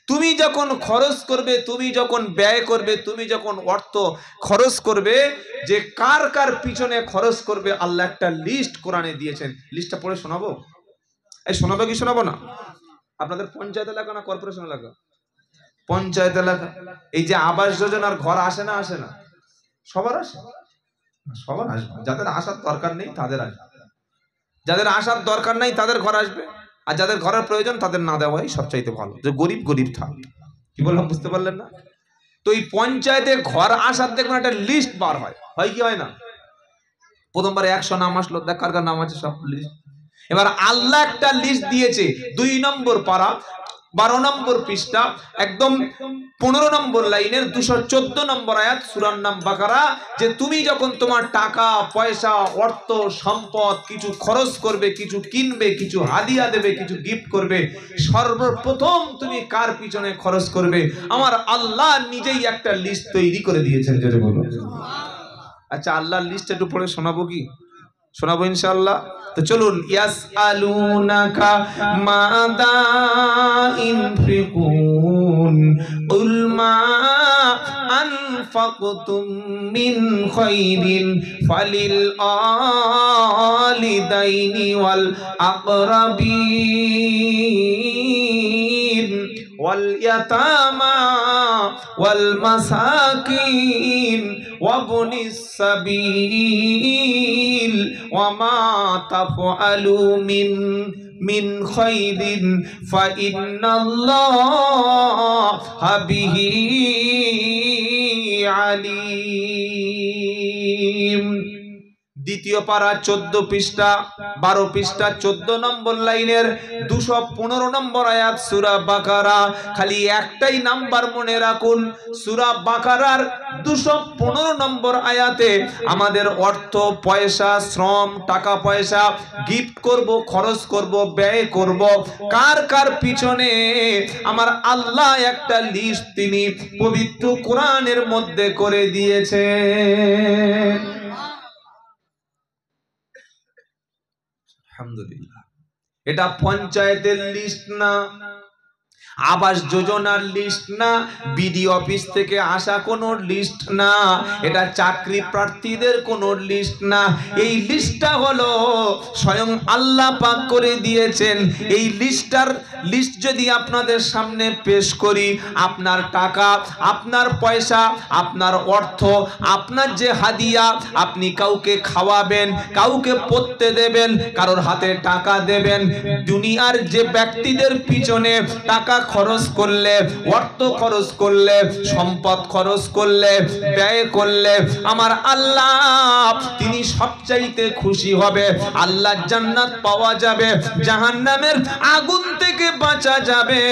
Speaker 1: তুমি যখন খরচ করবে, তুমি যখন ব্যয় করবে, তুমি যখন অর্থ খরচ করবে, যে কার কার পিছনে খরচ করবে, আল্লাহ একটা লিস্ট কোরআনে দিয়েছেন। লিস্টটা পড়ে শোনাবো? এই শোনাবো কি শোনাবো না? আপনাদের পঞ্চায়েত এলাকা না কর্পোরেশন এলাকা? পঞ্চায়েত এলাকা। এই যে আবাস যোজনার ঘর আসে না, আসে না? সবার আসে? সবার আসবে। যাদের আসার দরকার নেই তাদের আসবে, যাদের আসার দরকার নাই তাদের ঘর আসবে, আর যাদের ঘরের প্রয়োজন তাদের না দেওয়াই সবচাইতে ভালো। যে গরিব গরিব থাক, কি বললাম বুঝতে পারলেন না? তো এই পঞ্চায়েতে ঘর আসার দেখবেন একটা লিস্ট বার হয়, হয় কি হয় না? প্রথমবার 100 নাম আসলো, দেখ কার কার নাম আছে সব লিস্ট। এবার আল্লাহ একটা লিস্ট দিয়েছে, 2 নম্বর পারা, 12 নম্বর পৃষ্ঠা, একদম 15 নম্বর লাইনের 214 নম্বর আয়াত, সূরার নাম বাকারা, যে তুমি যখন তোমার টাকা পয়সা অর্থ সম্পদ কিছু খরচ করবে, কিছু কিনবে, কিছু হাদিয়া দেবে, কিছু গিফট করবে, সর্বপ্রথম তুমি কার পিছনে খরচ করবে? আমার আল্লাহ নিজেই একটা লিস্ট তৈরি করে দিয়েছেন, যদি বলো। আচ্ছা আল্লাহর লিস্ট একটু পড়ে শোনাবো কি? শোনাবো ইনশাআল্লাহ। তো চলুন, ইয়াসআলুনাকা মাযা ইনফিকুন কুল মা আনফাকতুম মিন খায়রিন ফালিল ওয়ালিদাইনি ওয়াল আকরাবিন ওয়াল ইয়াতামা ওয়াল মাসাকিন ওয়াবনিস সাবিল ওয়ামা তাফআলু মিন খায়রিন ফাইন্নাল্লাহা বিহি আলিম। দ্বিতীয় পারা 14 পৃষ্ঠা 12 পৃষ্ঠা 14 নম্বর লাইনের 215 নম্বর আয়াত, সূরা বাকারা। খালি একটাই নাম্বার মনে রাখুন, সূরা বাকারার 215 নম্বর আয়াতে আমাদের অর্থ পয়সা, শ্রম, টাকা পয়সা গিফট করব, খরচ করব, ব্যয় করব, কার কার পিছনে আমার আল্লাহ একটা লিস্ট তিনি পবিত্র কোরআনের মধ্যে করে দিয়েছেন। আলহামদুলিল্লাহ। এটা পঞ্চায়েতের লিস্ট না, আবাস যোজনার লিস্ট না, বিডি অফিস থেকে আসা কোনো লিস্ট না, এটা চাকরি প্রার্থীদের কোনো লিস্ট না। এই লিস্টটা হলো স্বয়ং আল্লাহ পাক করে দিয়েছেন। এই লিস্ট যদি আপনাদের সামনে পেশ করি, আপনার টাকা, আপনার পয়সা, আপনার অর্থ, আপনার যে হাদিয়া, আপনি কাউকে খাওয়াবেন, কাউকে পড়তে দেবেন, কারোর হাতে টাকা দেবেন, দুনিয়ার যে ব্যক্তিদের পিছনে টাকা খরচ করলে, অর্থ খরচ করলে, সম্পদ খরচ করলে, ব্যয় করলে, আমার আল্লাহ তিনি সবচাইতে খুশি হবে। আল্লাহ জান্নাত পাওয়া যাবে, জাহান্নামের আগুন থেকে বাঁচা যাবে,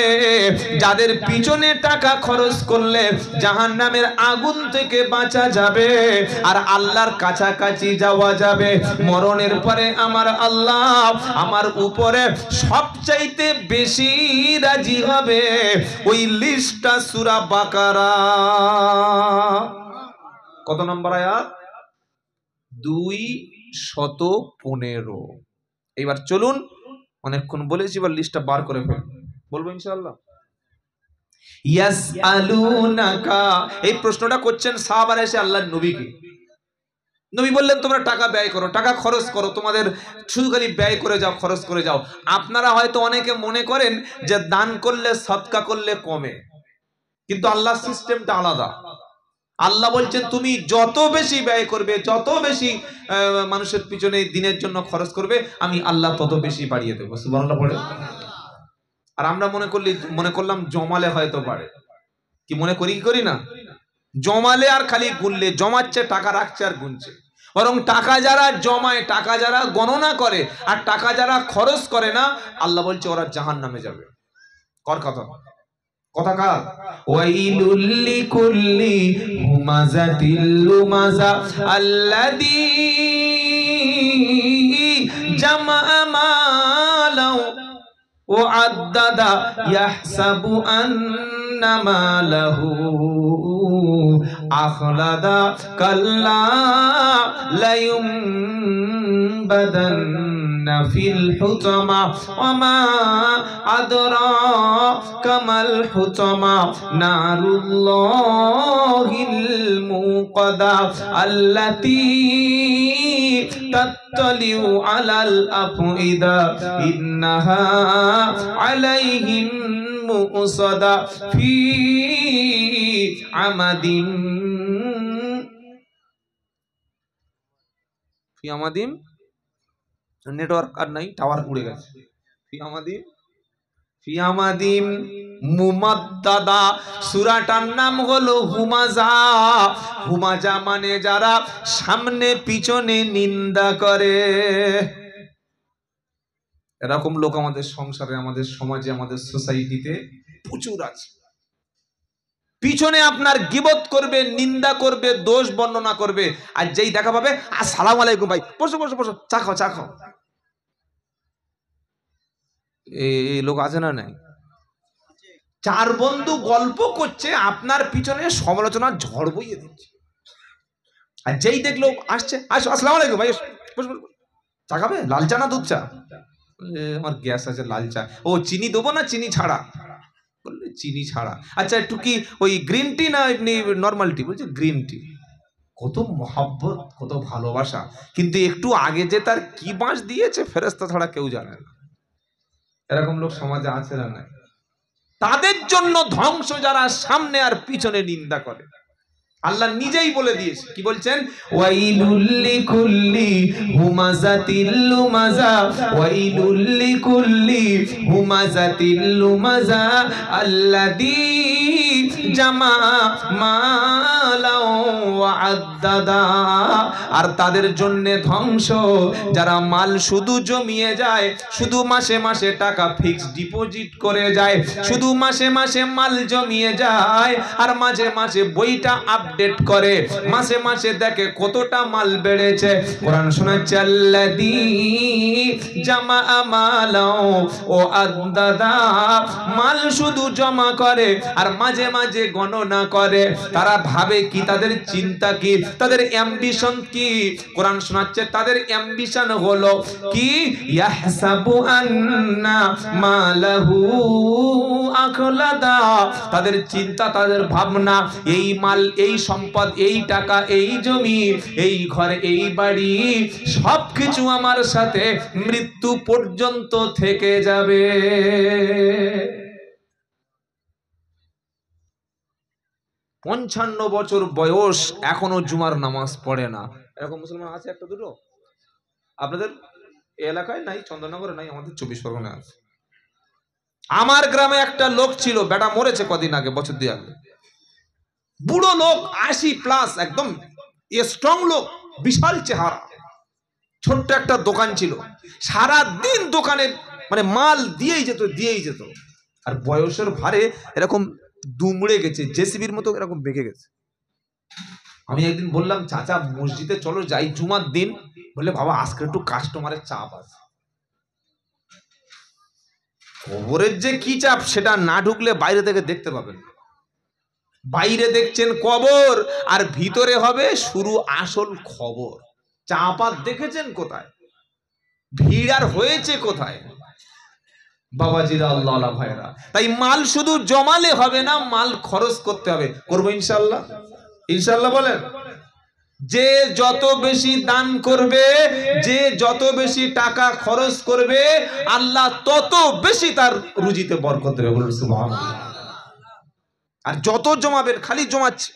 Speaker 1: যাদের পিছনে টাকা খরচ করলে জাহান্নামের আগুন থেকে বাঁচা যাবে আর আল্লাহর কাছাকাছি যাওয়া যাবে। মরণের পরে আমার আল্লাহ আমার উপরে সবচাইতে বেশি রাজি হবে, ওই লিস্টটা সূরা বাকারা কত নম্বর আয়াত? 215। এইবার চলুন, অনেকক্ষণ বলেছি, এবার লিস্টটা বার করে ফেল, বলবো ইনশাআল্লাহ। ইয়াসআলুনাকা, এই প্রশ্নটা করছেন সাহাবারা এসে আল্লাহর নবীকে। নবী বললেন তোমরা টাকা ব্যয় করো, টাকা খরচ করো, তোমাদের শুধু খালি ব্যয় করে যাও, খরচ করে যাও। আপনারা হয়তো অনেকে মনে করেন যে দান করলে সদকা করলে কমে, কিন্তু আল্লাহর সিস্টেমটা আলাদা। আল্লাহ বলছেন তুমি যত বেশি ব্যয় করবে, যত বেশি মানুষের পিছনে দিনের জন্য খরচ করবে, আমি আল্লাহ তত বেশি বাড়িয়ে দেবো। সুবহানাল্লাহ পড়ে। আর আমরা মনে করলাম জমালে হয়তো বাড়ে, কি মনে করি না? জমালে আর খালি গুনলে, জমাচ্ছে টাকা রাখছে আর গুনছে। বরং টাকা যারা জমায়, টাকা যারা গণনা করে আর টাকা যারা খরচ করে না, আল্লাহ বলছে ওরা জাহান্নামে যাবে। কর কথা কার? ওয়াইলুল লিকুল্লি হুমাযাতিল লুমাযা আল্লাযী জামাআ মালাও ওয়া আদ্দাদা ইয়াহসাবু আন্না মালাহু আখলাদা কাল্লা লা ينبذن في الحطمة وما أدراك ما الحطمة نار الله الموقدة التي تطلع على الأفئدة إنها عليهم مؤصدة في عمد নেটওয়ার্ক আর নাই, টাওয়ার উড়ে গেছে। ফিয়ামাদিম মুমাদ্দাদা, সূরাটার নাম হলো হুমাজা। হুমাজা মানে যারা সামনে পিছনে নিন্দা করে। এরকম লোক আমাদের সংসারে, আমাদের সমাজে, আমাদের সোসাইটিতে প্রচুর আছে। পিছনে আপনার গীবত করবে, নিন্দা করবে, দোষ বর্ণনা করবে, আর যেই দেখা পাবে আসসালামু আলাইকুম ভাই, বসো বসো বসো, চা খাও। এই লোক আছে না নাই? চার বন্ধু গল্প করছে, আপনার পিছনে সমালোচনার ঝড় বইয়ে দিচ্ছে। আর যেই দেখলো আসছে, আসো আসসালামু আলাইকুম ভাই, বসো বসো, চা খাবে? লাল চা না দুধ চা? আমার গ্যাস আছে, লাল চা। ও চিনি দেবো না চিনি ছাড়া? বললে চিনি ছাড়া। আচ্ছা একটু কি ওই গ্রিন টি না এমনি নর্মাল টি? বলছে গ্রিন টি। কত মহব্বত, কত ভালোবাসা, কিন্তু একটু আগে যে তার কি বাঁশ দিয়েছে ফেরেশতা ছাড়া কেউ জানে না। এরকম লোক সমাজে আছে না নাই? তাদের জন্য ধ্বংস যারা সামনে আর পিছনে নিন্দা করে। আল্লাহ নিজেই বলে দিয়েছে, কি বলছেন? ওয়াইলুল লিকুল্লি হুমাযাতিল লুমাযা ওয়াইলুল লিকুল্লি হুমাযাতিল লুমাযা আল্লাযী জামা মালাও ওয়া আদ্দাদা। আর তাদের জন্য ধ্বংস যারা মাল শুধু জমিয়ে যায়, শুধু মাসে মাসে টাকা ফিক্সড ডিপোজিট করে যায়, শুধু মাসে মাসে মাল জমিয়ে যায় আর মাঝে মাঝে বইটা আপডেট করে, মাসে মাসে দেখে কতটা মাল বেড়েছে। কোরআন শোনাচ্ছে আল্লাযী জামা মালাও ও আদ্দাদা, মাল শুধু জমা করে আর মাঝে মাঝে গণনা করে। তারা ভাবে কি, তাদের চিন্তা কি, তাদের অ্যাম্বিশন কি? কোরআন শোনাচ্ছে তাদের অ্যাম্বিশন হলো কি? ইয়াহসাবু আন্না মালাহু আখলাদা। তাদের চিন্তা, তাদের ভাবনা, এই মাল, এই সম্পদ, এই টাকা, এই জমি, এই ঘর, এই বাড়ি, সবকিছু আমার সাথে মৃত্যু পর্যন্ত থেকে যাবে। 55 বছর বয়স, এখনো জুমার নামাজ পড়ে না। এরকম মুসলমান আছে একটা দুটো? আপনাদের এলাকায় নাই, চন্দননগরে নাই, আমাদের 24 পরগনায় আছে। আমার গ্রামে একটা লোক ছিল, বেটা মরেছে কদিন আগে, বছর 2 আগে। বুড়ো লোক, 80+, একদম স্ট্রং লোক, বিশাল চেহারা। ছোট্ট একটা দোকান ছিল, সারা দিন দোকানে মানে মাল দিয়েই যেত। আর বয়সের ভারে এরকম দুমড়ে গেছে, জেসিবির মতো এরকম বেঁকে গেছে। আমি একদিন বললাম, চাচা মসজিদে চলো যাই, জুমার দিন। বললে, বাবা আজকে একটু কাস্টমারের চাপ আছে। কবরের যে কি চাপ সেটা না ঢুকলে বাইরে থেকে দেখতে পাবেন। বাইরে দেখছেন কবর, আর ভিতরে হবে শুরু আসল খবর। চাপ আর দেখেছেন কোথায়, ভিড় আর হয়েছে কোথায়? বাবাজিরা, আল্লাহ ভাইরা, তাই মাল শুধু জমালে হবে না, মাল খরচ করতে হবে। করবো ইনশাআল্লাহ? ইনশাআল্লাহ বলেন। যে যত বেশি দান করবে, যে যত বেশি টাকা খরচ করবে, আল্লাহ তত বেশি তার রুজিতে বরকত দেবে। বলুন সুবহানাল্লাহ। আর যত জমাবেন, খালি জমাচ্ছে।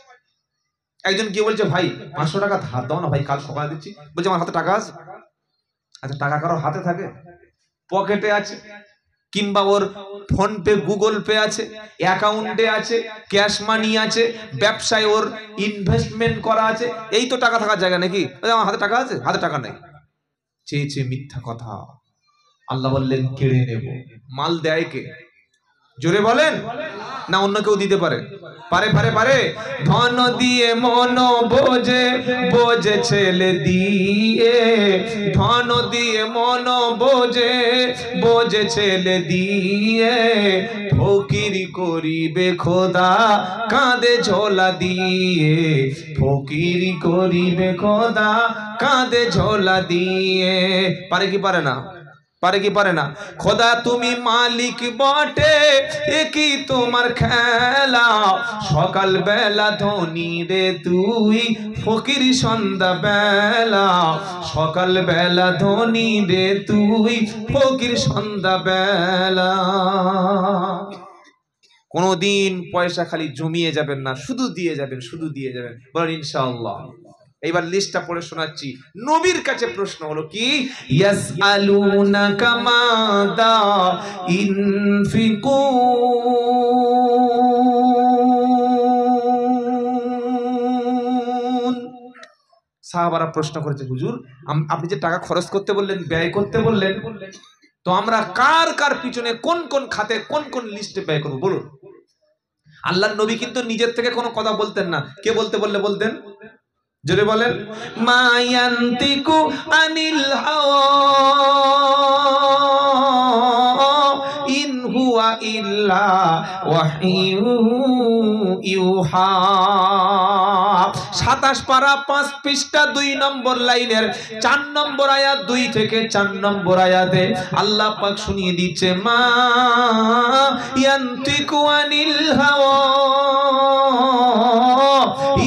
Speaker 1: একজন কি বলছে, ভাই 500 টাকা ধার দাও না ভাই, কাল সকালে দিচ্ছি। বলছে, আমার হাতে টাকা আছে? আচ্ছা, টাকা কারোর হাতে থাকে? পকেটে আছে, কিংবা ওর ফোন পে, গুগল পে আছে, অ্যাকাউন্টে আছে, ক্যাশ মানি আছে, ব্যবসায় ওর ইনভেস্টমেন্ট করা আছে। এই তো টাকা থাকার জায়গা নাকি? আমার হাতে টাকা আছে? হাতে টাকা নেই। চেয়েছে মিথ্যা কথা। আল্লাহ বললেন, কেড়ে নেব। মাল দেয় কে? জোরে বলেন। না অন্য কেউ দিতে পারে? পারে। ধন দিয়ে মন বোঝে, বোঝে ছেলে দিয়ে। ধন দিয়ে মন বোঝে, বোঝে ছেলে দিয়ে। ফকিরি করিবে খোদা, কাঁধে ঝোলা দিয়ে। ফকিরি করিবে খোদা, কাঁধে ঝোলা দিয়ে। পারে কি পারে না? পারে কি পারে না? খোদা তুমি মালিক বটে, একই তোমার খেলা। সকাল বেলা ধনী রে তুই, ফকির সন্ধ্যা বেলা। সকাল বেলা ধনী রে তুই, ফকির সন্ধ্যা বেলা। কোনদিন পয়সা খালি জমিয়ে যাবেন না, শুধু দিয়ে যাবেন, শুধু দিয়ে যাবেন। বলেন ইনশাআল্লাহ। এইবার লিস্টটা পড়ে শোনাচ্ছি। নবীর কাছে প্রশ্ন হলো কি, ইয়াসআলুনাকা মাযা ইনফিকুন। সাহাবারা প্রশ্ন করেছে, হুজুর আপনি যে টাকা খরচ করতে বললেন, ব্যয় করতে বললেন, তো আমরা কার কার পিছনে কোন কোন খাতে কোন কোন লিস্টে ব্যয় করব বলুন। আল্লাহর নবী কিন্তু নিজের থেকে কোনো কথা বলতেন না। কে বলতে বললে বলতেন? জোরে বলেন। মায়ান্তিকু আনিল হাওয়া ইন হুয়া ইল্লা ওয়াহয়ু ইউহা। 27 পারা 5 পৃষ্ঠা 2 নম্বর লাইনের 4 নম্বর আয়াত, 2 থেকে 4 নম্বর আয়াতে আল্লাহ পাক শুনিয়ে দিচ্ছে, মা ইয়ান্তিকু আনিল হাওয়া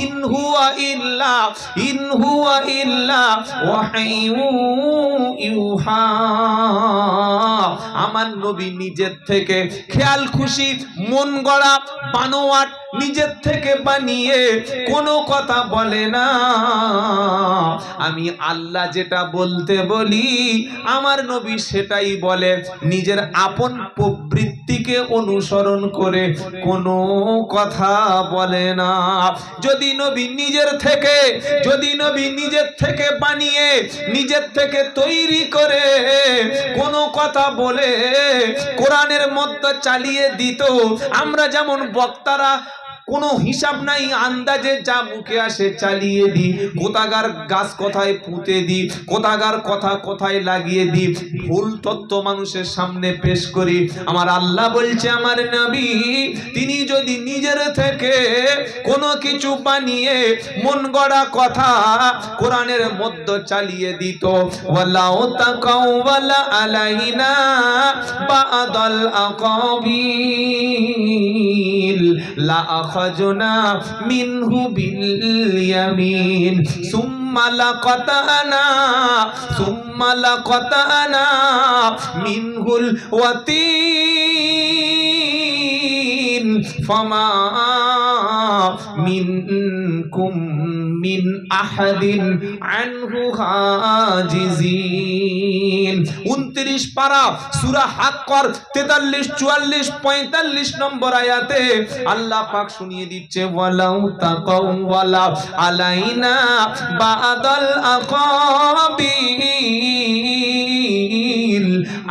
Speaker 1: ইন হুয়া ইল্লা ওয়াহয়ু ইউহা। আমার নবী নিজের থেকে খেয়াল খুশি, মন গড়া, বানোয়াট নিজের থেকে বানিয়ে কোনো কথা বলে না। আমি আল্লাহ যেটা বলতে বলি, আমার নবী সেটাই বলে। নিজের আপন প্রবৃত্তিকে অনুসরণ করে কোনো কথা বলে না। যদি নবী নিজের থেকে বানিয়ে, নিজের থেকে তৈরি করে কোনো কথা বলে কোরআনের মধ্যে চালিয়ে দিত, আমরা যেমন বক্তারা কোনো হিসাব নাই, আন্দাজে যা মুখে আসে চালিয়ে দি, কোথাকার গাছ কোথায় পুঁতে দি, কোথাকার কথা কোথায় লাগিয়ে দি, ভুল তথ্য মানুষের সামনে পেশ করি। আমার আল্লাহ বলছে, আমার নবী তিনি যদি নিজের থেকে কোনো কিছু বানিয়ে মন গড়া কথা কোরআনের মধ্যে চালিয়ে দিত, ওয়ালাউ তাকাওয়ালা আলাইনা বাদাল আকাবিল লা আখাজনা মিনহু বিল ইয়ামিন সুম্মা লাকাতানা মিনহুল ওয়াতিন ফামা মিনকুম মিন আহাদিন আনহু হাজিজিন। 29 পারা সূরা হাক্কর 43, 44, 45 নম্বর আয়াতে আল্লাহ পাক শুনিয়ে দিচ্ছে, ওয়ালাউ তাকাওয়ালা আলাইনা বাদাল আকাবিল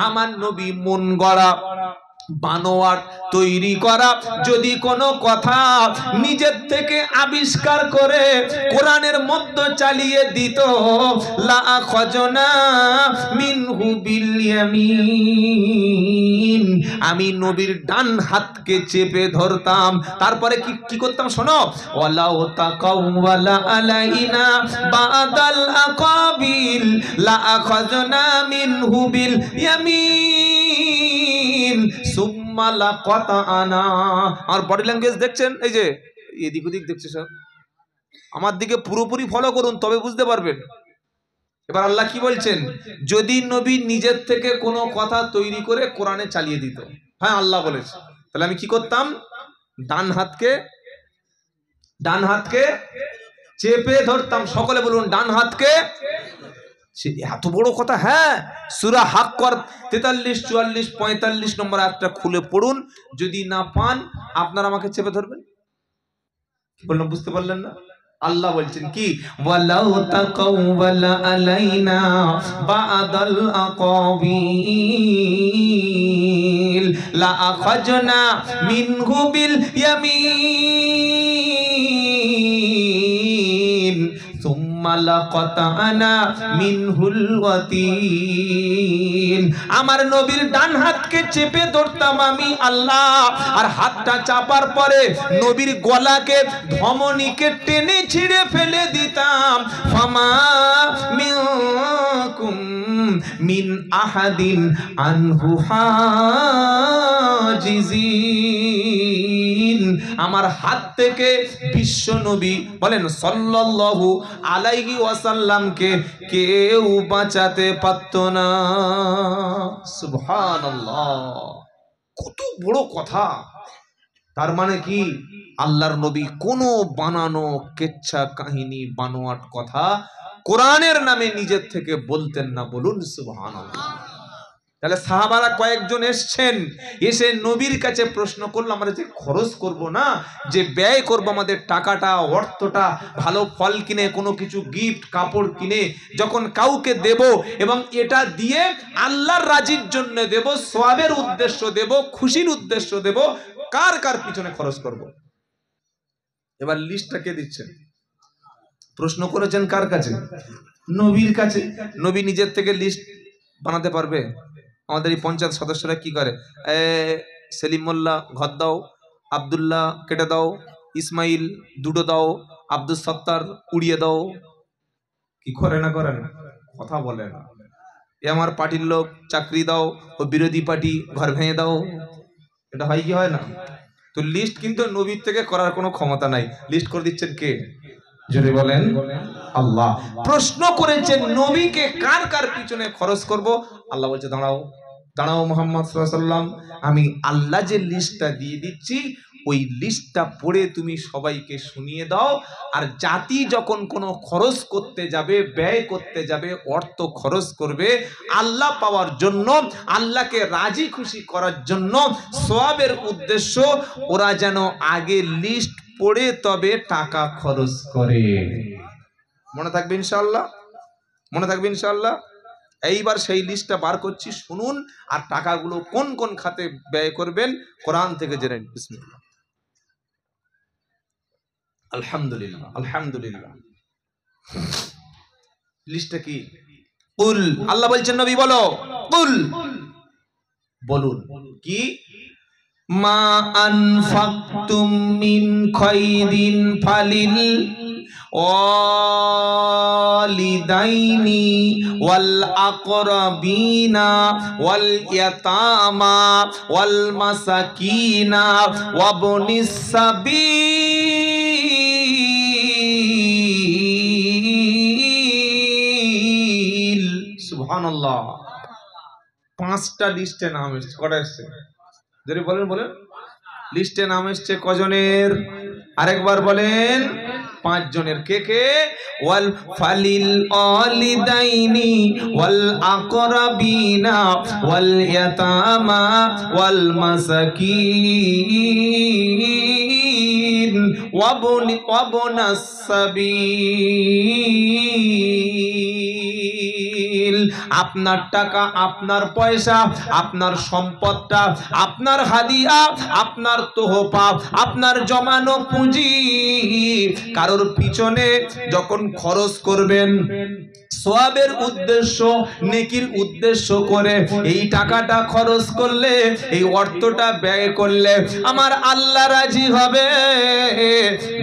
Speaker 1: আমার নবী মন গড়া বানোয়াট তৈরি করা যদি কোনো কথা নিজের থেকে আবিষ্কার করে কোরআনের মধ্যে চালিয়ে দিত, লা আখাজনা মিনহু বিল ইয়ামিন, আমি নবীর ডান হাতকে চেপে ধরতাম। তারপরে কি করতাম শোনো, ওয়ালাউ তাকাওয়ালা আলাইনা বাদাল আকাবিল লা আখাজনা মিনহু বিল ইয়ামিন সুম্মা লাকাতানা। আর বডি ল্যাঙ্গুয়েজ দেখছেন, এই যে এদিক ওদিক দেখছে সব, আমার দিকে পুরোপুরি ফলো করুন তবে বুঝতে পারবেন। এবার আল্লাহ কি বলছেন, যদি নবী নিজের থেকে কোনো কথা তৈরি করে কোরআনে চালিয়ে দিত, হ্যাঁ আল্লাহ বলেছে, তাহলে আমি কি করতাম, ডান হাতকে চেপে ধরতাম। সকলে বলুন ডান হাতকে। এত বড় কথা, হ্যাঁ সূরা হাক্কর 43, 44, 45 নম্বর আয়াতটা খুলে পড়ুন, যদি না পান আপনারা আমাকে চেপে ধরবেন। কি বললাম বুঝতে পারলেন না? আল্লাহ বলছেন কি, ওয়ালাউ তাকাওয়ালা আলাইনা বাদাল আকাবিল লা আখাজনা মিনহু বিল ইয়ামিন সুম্মা লাকাতানা মিনহুল ওয়াতিন। আমার নবীর ডান হাতকে চেপে ধরতাম আমি আল্লাহ, আর হাতটা চাপার পরে নবীর গলাকে ধমনীকে টেনে ছিঁড়ে ফেলে দিতাম। ফামা মিনকুম মিন আহাদিন আনহু হাজিজিন। আমার হাত থেকে বিশ্ব নবী বলেন সাল্লাল্লাহু আলাইহি ওয়াসাল্লামকে কেউ বাঁচাতে পারত না। সুবহানাল্লাহ, কত বড় কথা। তার মানে কি, আল্লাহর নবী কোনো বানানো কেচ্ছা কাহিনী বানোয়াট কথা কোরআনের নামে নিজের থেকে বলতেন না। বলুন সুবহানাল্লাহ। তাহলে সাহাবারা কয়েকজন এসছেন, এসে নবীর কাছে প্রশ্ন করলো, আমরা যে খরচ করব না, যে ব্যয় করব আমাদের টাকাটা অর্থটা, ভালো ফল কিনে কোনো কিছু গিফট কাপড় কিনে যখন কাউকে দেব, এবং এটা দিয়ে আল্লাহর রাজির জন্য দেব, সওয়াবের উদ্দেশ্য দেব, খুশির উদ্দেশ্য দেব, কার কার পিছনে খরচ করব? এবার লিস্টটা কে দিচ্ছেন? প্রশ্ন করেছেন কার কাছে? নবীর কাছে। নবী নিজের থেকে লিস্ট বানাতে পারবে? আমাদের এই পঞ্চায়েত সদস্যরা কি করে, সেলিম মোল্লা ঘর দাও, আব্দুল্লাহ কেটে দাও, ইসমাইল দুটো দাও, আব্দুল সত্তার উড়িয়ে দাও, কি করে না করেন? কথা বলে না। এ আমার পার্টির লোক চাকরি দাও, ও বিরোধী পার্টি ঘর ভেঙে দাও, এটা হয় কি হয় না? তো লিস্ট কিন্তু নবীর থেকে করার কোনো ক্ষমতা নাই। লিস্ট করে দিচ্ছেন কে? যদি বলেন আল্লাহ। প্রশ্ন করেছেন নবীকে কার কার পিছনে খরচ করব? আল্লাহ বলছে দাঁড়াও দাঁড়াও মুহাম্মদ সাল্লাল্লাহু আলাইহি ওয়াসাল্লাম, আমি আল্লাহ যে লিস্টটা দিয়ে দিচ্ছি ওই লিস্টটা পড়ে তুমি সবাইকে শুনিয়ে দাও। আর জাতি যখন কোনো খরচ করতে যাবে, ব্যয় করতে যাবে, অর্থ খরচ করবে আল্লাহ পাওয়ার জন্য, আল্লাহকে রাজি খুশি করার জন্য, সওয়াবের উদ্দেশ্য, ওরা যেন আগে লিস্ট পড়ে তবে টাকা খরচ করে। মনে থাকবে ইনশাআল্লাহ? মনে থাকবে ইনশাআল্লাহ? এইবার সেই লিস্টটা বার করছি, শুনুন, আর টাকাগুলো কোন কোন খাতে ব্যয় করবেন কোরআন থেকে জেনে নিন। বিসমিল্লাহ। আলহামদুলিল্লাহ, আলহামদুলিল্লাহ। লিস্টটা কি? কুল, আল্লাহ বলছেন নবী বলো, কুল বলুন কি, মা আনফাকতুম মিন খায়রিন ফালিল ওয়ালিদাইনি ওয়াল আকরাবিনা ওয়াল ইয়াতামা ওয়াল মাসাকিনা ওয়াবনিস সাবিল। সুবহানাল্লাহ। 5টা লিস্টে নাম এসেছে। কটা এসেছে? যদি বলেন বলেন। লিস্টে নাম এসছে কজনের? আরেকবার বলেন। 5 জনের। কে কে? ওয়াল ফালিল ওয়ালিদাইনি ওয়াল আকরাবিনা ওয়াল ইয়াতামা ওয়াল মাসাকিন ওয়াবনাস সাবিল। আপনার টাকা, আপনার পয়সা, আপনার সম্পদটা, আপনার হাদিয়া, আপনার তোহফা, আপনার জমানো পুঁজি কারোর পিছনে যখন খরচ করবেন সওয়াবের উদ্দেশ্য, নেকির উদ্দেশ্য করে এই টাকাটা খরচ করলে, এই অর্থটা ব্যয় করলে আমার আল্লাহ রাজি হবে,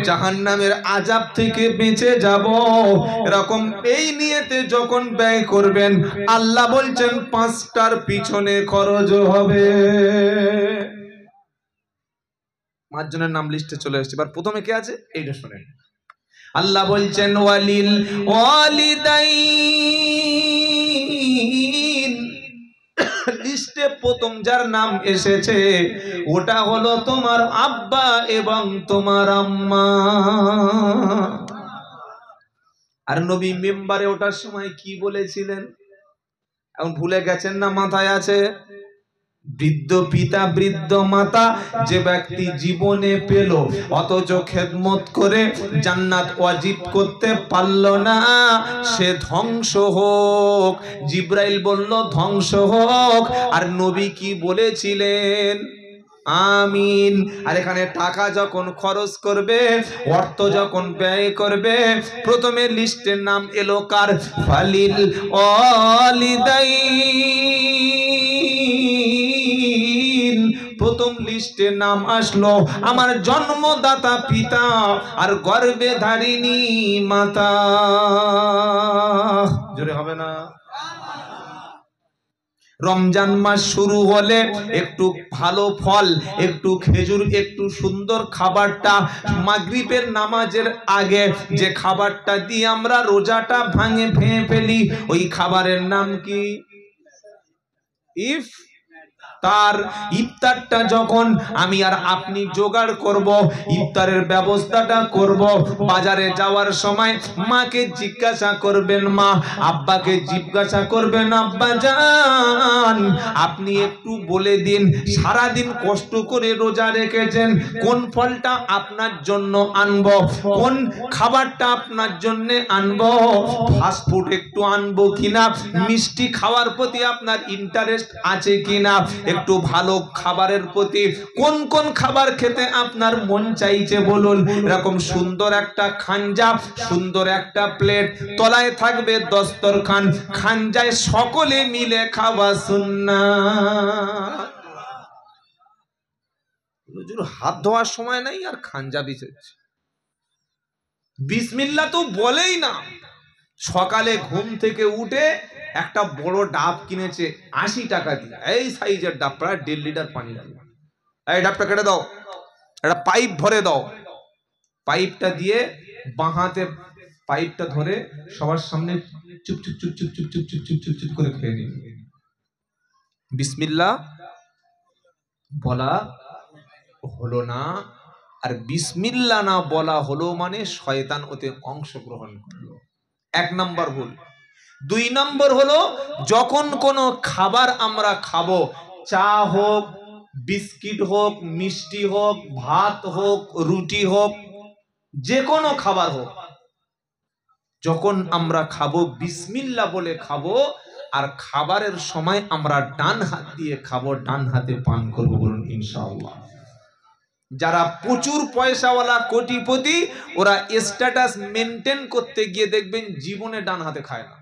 Speaker 1: জাহান্নামের আযাব থেকে বেঁচে যাব। এরকম এই নিয়তে যখন ব্যয় করবেন আল্লাহ বলছেন 5টার পিছনে খরচ হবে। 5 জনের নাম লিস্টে চলে আসছে। এবার প্রথমে কে আছে এইটা শুনেন। আল্লাহ বলছেন ওয়ালিল ওয়ালিদাইন, লিস্টে প্রথম যার নাম এসেছে ওটা হলো তোমার আব্বা এবং তোমার আম্মা। আর নবী মিম্বারে ওঠার সময় কি বলেছিলেন এখন ভুলে গেছেন না? মাথায় আছে? বৃদ্ধ পিতা বৃদ্ধ মাতা যে ব্যক্তি জীবনে পেল অথচ খেদমত করে জান্নাত ওয়াজিব করতে পারল না, সে ধ্বংস হোক। জিব্রাইল বলল ধ্বংস হোক। আর নবী কি বলেছিলেন? আমিন। আর এখানে টাকা যখন খরচ করবে, অর্থ যখন ব্যয় করবে, প্রথমে লিস্টের নাম এলো কার? ফালিল ওয়ালিদাইন। প্রথম লিস্টে নাম আসলো আমার জন্মদাতা পিতা আর গর্ভে ধারিণী মাতা। জোরে হবে না? রমজান মাস শুরু হলে একটু ভালো ফল, একটু খেজুর, একটু সুন্দর খাবারটা মাগরিবের নামাজের আগে যে খাবারটা দিয়ে আমরা রোজাটা ভেঙে ফেলি, ওই খাবারের নাম কি? তার ইফতারটা যখন আমি আর আপনি জোগাড় করব, ইফতারের ব্যবস্থাটা করব, বাজারে যাওয়ার সময় মাকে জিজ্ঞাসা করবেন মা, আব্বাকে জিজ্ঞাসা করবেন আব্বা জান আপনি একটু বলে দিন সারা দিন কষ্ট করে রোজা রেখেছেন, কোন ফলটা আপনার জন্য আনব, কোন খাবারটা আপনার জন্য আনব, ফাস্ট ফুড একটু আনবো কিনা, মিষ্টি খাওয়ার প্রতি আপনার ইন্টারেস্ট আছে কিনা, একটু ভালো খাবারের প্রতি কোন কোন খাবার খেতে আপনার মন চাইছে বলুন। এরকম সুন্দর একটা খাঞ্জা, সুন্দর একটা প্লেট, তলায় থাকবে দস্তরখান, খাঞ্জায় সকলে মিলে খাওয়া সুন্নাত। হুজুর হাত ধোয়ার সময় নাই আর খাঞ্জা বিছাচ্ছে, বিসমিল্লাহ তো বলেই না। সকালে ঘুম থেকে উঠে একটা বড় ডাব কিনেছে 80 টাকা দিয়ে, এই সাইজের ডাব, প্রায় 1.5 লিটার পানি লাগবে। এই ডাবটা কেটে দাও, একটা পাইপ ভরে দাও, পাইপটা দিয়ে বাঁ হাতে পাইপটা ধরে সবার সামনে চুপ চুপ চুপ চুপ চুপ চুপ চুপ চুপ চুপ চুপ করে খেয়ে নিন। বিসমিল্লাহ বলা হলো না, আর বিসমিল্লাহ না বলা হলো মানে শয়তান ওতে অংশগ্রহণ করলো। 1 নম্বর ভুল। 2 নম্বর হলো যখন কোনো খাবার আমরা খাবো, চা হোক, বিস্কিট হোক, মিষ্টি হোক, ভাত হোক, রুটি হোক, যে কোনো খাবার হোক, যখন আমরা খাবো বিসমিল্লাহ বলে খাবো, আর খাবারের সময় আমরা ডান হাত দিয়ে খাবো, ডান হাতে পান করবো, বলুন ইনশাআল্লাহ। যারা প্রচুর পয়সাওয়ালা কোটিপতি ওরা স্ট্যাটাস মেনটেন করতে গিয়ে দেখবেন জীবনে ডান হাতে খায় না,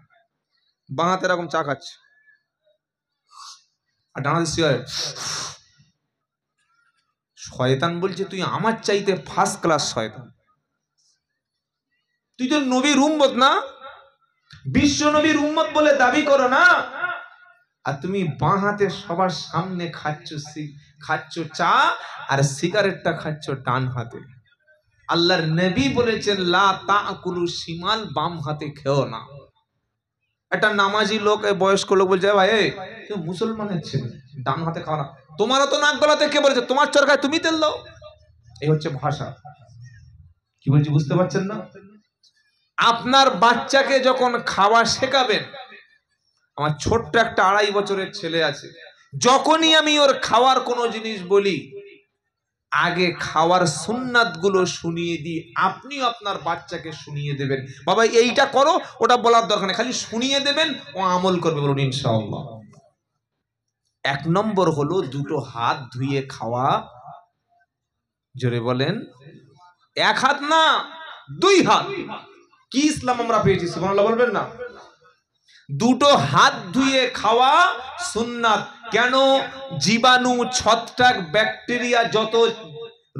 Speaker 1: বাঁ হাতে এরকম চা খাচ্ছে আর ডান হাতে সিগারেট। শয়তান বলছে তুই আমার চাইতে ফার্স্ট ক্লাস শয়তান, তুই তো নবীর উম্মত না, বিশ্ব নবীর উম্মত বলে দাবি করো না, আর তুমি বাঁ হাতে সবার সামনে খাচ্ছ চা আর সিগারেটটা খাচ্ছ ডান হাতে। আল্লাহর নবী বলেছেন লা তাকুলু শিমাল, বাম হাতে খেও না। একটা নামাজি লোক, বয়স্ক লোক বলছে ভাই তুই মুসলমানের ছেলে, ডান হাতে খাও না। তোমারও তো নাক গলাতে কে বলেছে? তোমার চরকায় তুমি তেল দাও। এই হচ্ছে ভাষা। কি বলছি বুঝতে পারছেন না? আপনার বাচ্চাকে যখন খাওয়া শেখাবেন, আমার ছোট্ট একটা 2.5 বছরের ছেলে আছে, যখনই আমি ওর খাওয়ার কোনো জিনিস বলি আগে খাওয়ার সুন্নাত গুলো শুনিয়ে দিই, আপনিও আপনার বাচ্চাকে শুনিয়ে দেবেন, বাবা এইটা করো, ওটা বলার দরকার নেই, খালি শুনিয়ে দেবেন, ও আমল করবে, বলুন ইনশাআল্লাহ। এক নম্বর হলো দুটো হাত ধুয়ে খাওয়া। জোরে বলেন। এক হাত না, দুই হাত। কি ইসলাম আমরা পেয়েছি, সুবহানাল্লাহ বলবেন না? দুটো হাত ধুয়ে খাওয়া সুন্নাত। কেন? জীবাণু, ছত্রাক, ব্যাকটেরিয়া, যত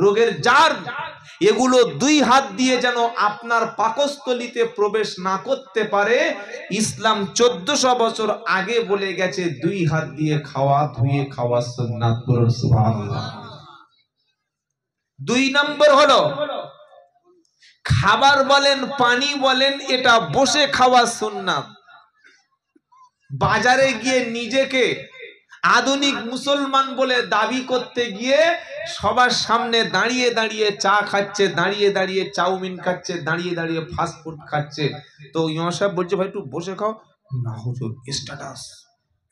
Speaker 1: রোগের জার্ম, এগুলো দুই হাত দিয়ে যেন আপনার পাকস্থলীতে প্রবেশ না করতে পারে, ইসলাম 1400 বছর আগে বলে গেছে দুই হাত দিয়ে খাওয়া, ধুয়ে খাওয়া সুন্নাত। বলুন সুবহানাল্লাহ। দুই নম্বর হলো খাবার বলেন, পানি বলেন, এটা বসে খাওয়া সুন্নাত। বাজারে গিয়ে নিজেকে আধুনিক মুসলমান বলে দাবি করতে গিয়ে সবার সামনে দাঁড়িয়ে দাঁড়িয়ে চা খাচ্ছে, দাঁড়িয়ে দাঁড়িয়ে চাউমিন খাচ্ছে, দাঁড়িয়ে দাঁড়িয়ে ফাস্ট ফুড খাচ্ছে। তো ইমাম সাহেব বলছে ভাই একটু বসে খাও। না হুজুর, স্ট্যাটাস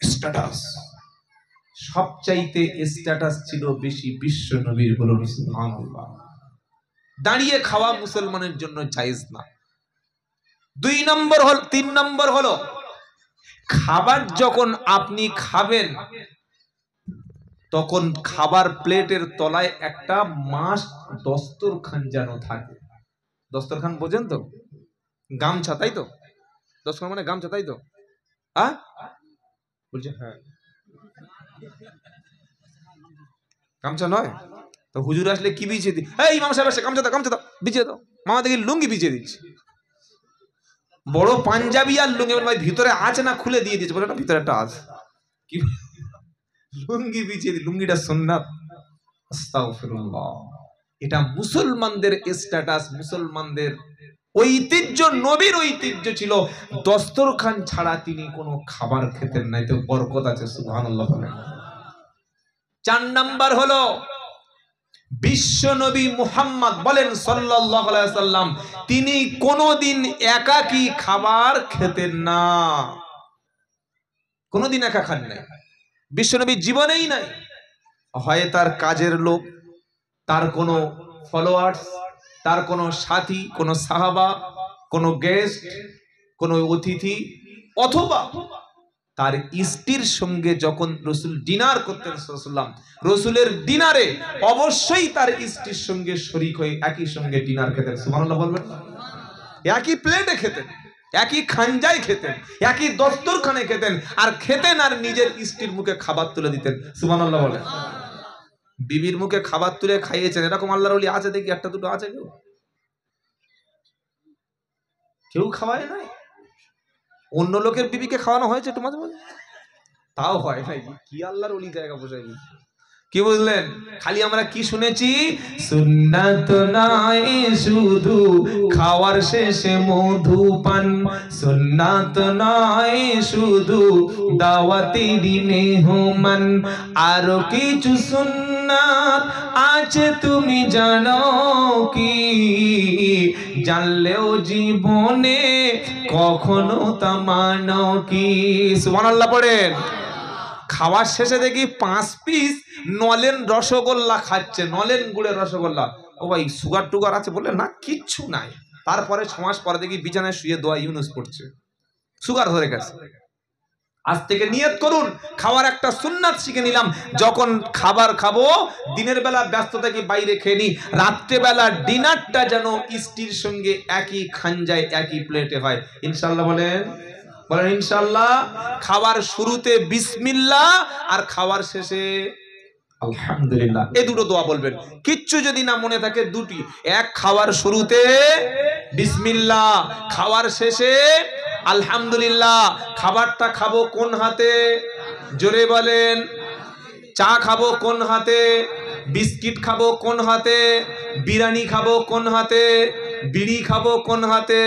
Speaker 1: স্ট্যাটাস। সবচাইতে স্ট্যাটাস ছিল বেশি বিশ্ব নবীর। বলুন সুবহানাল্লাহ। দাঁড়িয়ে খাওয়া মুসলমানের জন্য জায়েজ না। দুই নম্বর হল, তিন নম্বর হলো খাবার যখন আপনি খাবেন তখন খাবার প্লেটের তলায় একটা মাস্ট দস্তরখান যেন থাকে। দস্তরখান বোঝেন তো? গামছা, তাই তো? দস্তরখান মানে গামছা, তাই তো? বলছে হ্যাঁ, গামছা নয় তো হুজুর আসলে কি বিছিয়ে দিই? এই ইমাম সাহেব আসে, গামছা দাও, গামছা দাও, বিছিয়ে দাও। মামা দেখি লুঙ্গি বিছিয়ে দিচ্ছে, বড় পাঞ্জাবি আর লুঙ্গি। ভাই ভিতরে আছে না, খুলে দিয়ে দিচ্ছে, বলে না ভিতরে একটা আছে, কি লুঙ্গি বিছিয়ে দি। লুঙ্গিটা সুন্নাত। আস্তাগফিরুল্লাহ। এটা মুসলমানদের স্ট্যাটাস, মুসলমানদের ঐতিহ্য, নবীর ঐতিহ্য ছিল। দস্তরখান ছাড়া তিনি কোনো খাবার খেতেন না, এতে বরকত আছে। সুবহানাল্লাহ। চার নাম্বার হলো বিশ্ব নবী মুহাম্মদ বলেন সাল্লাল্লাহু আলাইহি ওয়াসাল্লাম, তিনি কোনোদিন একাকী খাবার খেতেন না। কোনোদিন একা খান নাই, বিশ্ব নবী জীবনেই নাই। হয় তার কাজের লোক, তার কোনো ফলোয়ার্স, তার কোনো সাথী, কোনো সাহাবা, কোনো গেস্ট, কোনো অতিথি, অথবা তার স্ত্রীর সঙ্গে যখন রসুল ডিনার করতেন সাল্লাল্লাহু, রসুলের ডিনারে অবশ্যই তার স্ত্রীর সঙ্গে শরীক হয়ে একই সঙ্গে ডিনার খেতেন। সুবহানাল্লাহ বলবেন। একই প্লেটে খেতেন, একই খানজায় খেতেন, একই দস্তরখানে খেতেন, আর খেতেন আর নিজের স্ত্রীর মুখে খাবার তুলে দিতেন। সুবহানাল্লাহ বলেন। বিবির মুখে খাবার তুলে খাইয়েছেন, এরকম আল্লাহর ওলি আছে দেখি? একটা দুটো আছে? কেউ খাওয়ায় নাই। অন্য লোকের বিবিকে খাওয়ানো হয়েছে একটু মাঝে মাঝে, তাও হয় ভাই। কি আল্লাহর ওলি জায়গা বসে, কি বুঝলেন? খালি আমরা কি শুনেছি? সুন্নাত নয় শুধু খাওয়ার শেষে মধুপান, সুন্নাত নয় শুধু দাওয়াতেরই মেহমান, আরো কিছু সুন্নাত আছে তুমি জানো কি? জানলেও জীবনে কখনো তা মানো কি? সুবহানাল্লাহ পড়েন। খাওয়ার শেষে দেখি 5 পিস নলেন রসগোল্লা খাচ্ছে, নলেন গুড়ের রসগোল্লা। ও ভাই সুগার টুগার আছে? বলে না, কিচ্ছু নাই। তারপরে 6 মাস পরে দেখি বিছানায় শুয়ে দোয়া ইউনুস পড়ছে, সুগার ধরে গেছে। আজ থেকে নিয়ত করুন, খাওয়ার একটা সুন্নাত শিখে নিলাম। যখন খাবার খাবো, দিনের বেলা ব্যস্ত থাকি, বাইরে খেয়ে নি, রাত্রেবেলা ডিনারটা যেন স্ত্রীর সঙ্গে একই খানজায় একই প্লেটে হয়। ইনশাআল্লাহ বলেন, বলেন ইনশাআল্লাহ। খাওয়ার শুরুতে বিসমিল্লাহ আর খাওয়ার শেষে আলহামদুলিল্লাহ, এই দুটো দোয়া বলবেন। কিচ্ছু যদি না মনে থাকে দুটি, এক খাওয়ার শুরুতে বিসমিল্লাহ, খাওয়ার শেষে আলহামদুলিল্লাহ। খাবারটা খাবো কোন হাতে? জোরে বলেন। চা খাবো কোন হাতে? বিস্কিট খাবো কোন হাতে? বিরিয়ানি খাবো কোন হাতে? বিড়ি খাবো কোন হাতে?